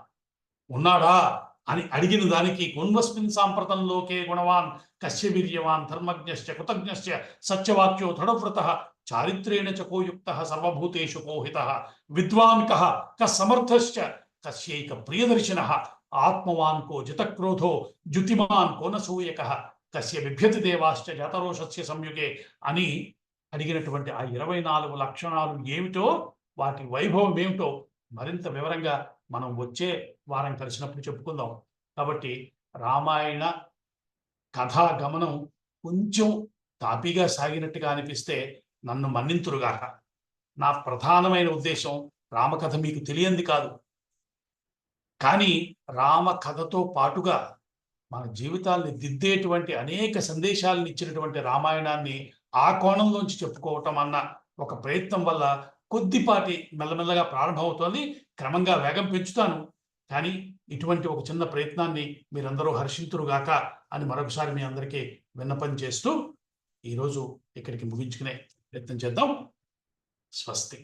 ఉన్నాడా అని అడిగిన దానికి గుణ్వస్మిన్ సాంప్రతంలోకే గుణవాన్ కస్య వీర్యవాన్ ధర్మజ్ఞశ్చ కృతజ్ఞశ్చ సత్యవాక్యో దృఢవ్రతః చారిత్రేణ చ కోయుక్త సర్వభూతేషు కోహిత విద్వాన్ కః సమర్థశ్చ కస్యైక ప్రియదర్శినః ఆత్మవాన్ కో జితక్రోధో జ్యుతిమాన్ కోనసూయకః కస్య బిభ్యతి దేవాశ్చ జాతరోషస్య సంయుగే అని అడిగినటువంటి ఆ 24 లక్షణాలు ఏమిటో, వాటి వైభవం ఏమిటో మరింత వివరంగా మనం వచ్చే వారం కలిసినప్పుడు చెప్పుకుందాం. కాబట్టి రామాయణ కథా గమనం కొంచెం తాపీగా సాగినట్టుగా అనిపిస్తే నన్ను మన్నింతురుగాక. నా ప్రధానమైన ఉద్దేశం రామకథ మీకు తెలియంది కాదు. కానీ రామకథతో పాటుగా మన జీవితాల్ని దిద్దేటువంటి అనేక సందేశాలను ఇచ్చినటువంటి రామాయణాన్ని ఆ కోణంలోంచి చెప్పుకోవటం అన్న ఒక ప్రయత్నం వల్ల కొద్దిపాటి మెల్లమెల్లగా ప్రారంభమవుతోంది. క్రమంగా వేగం పెంచుతాను. కానీ ఇటువంటి ఒక చిన్న ప్రయత్నాన్ని మీరందరూ హర్షింతురుగాక అని మరొకసారి మీ అందరికీ విన్నపం చేస్తూ ఈరోజు ఇక్కడికి ముగించుకునే ప్రయత్నం చేద్దాం. స్వస్తి.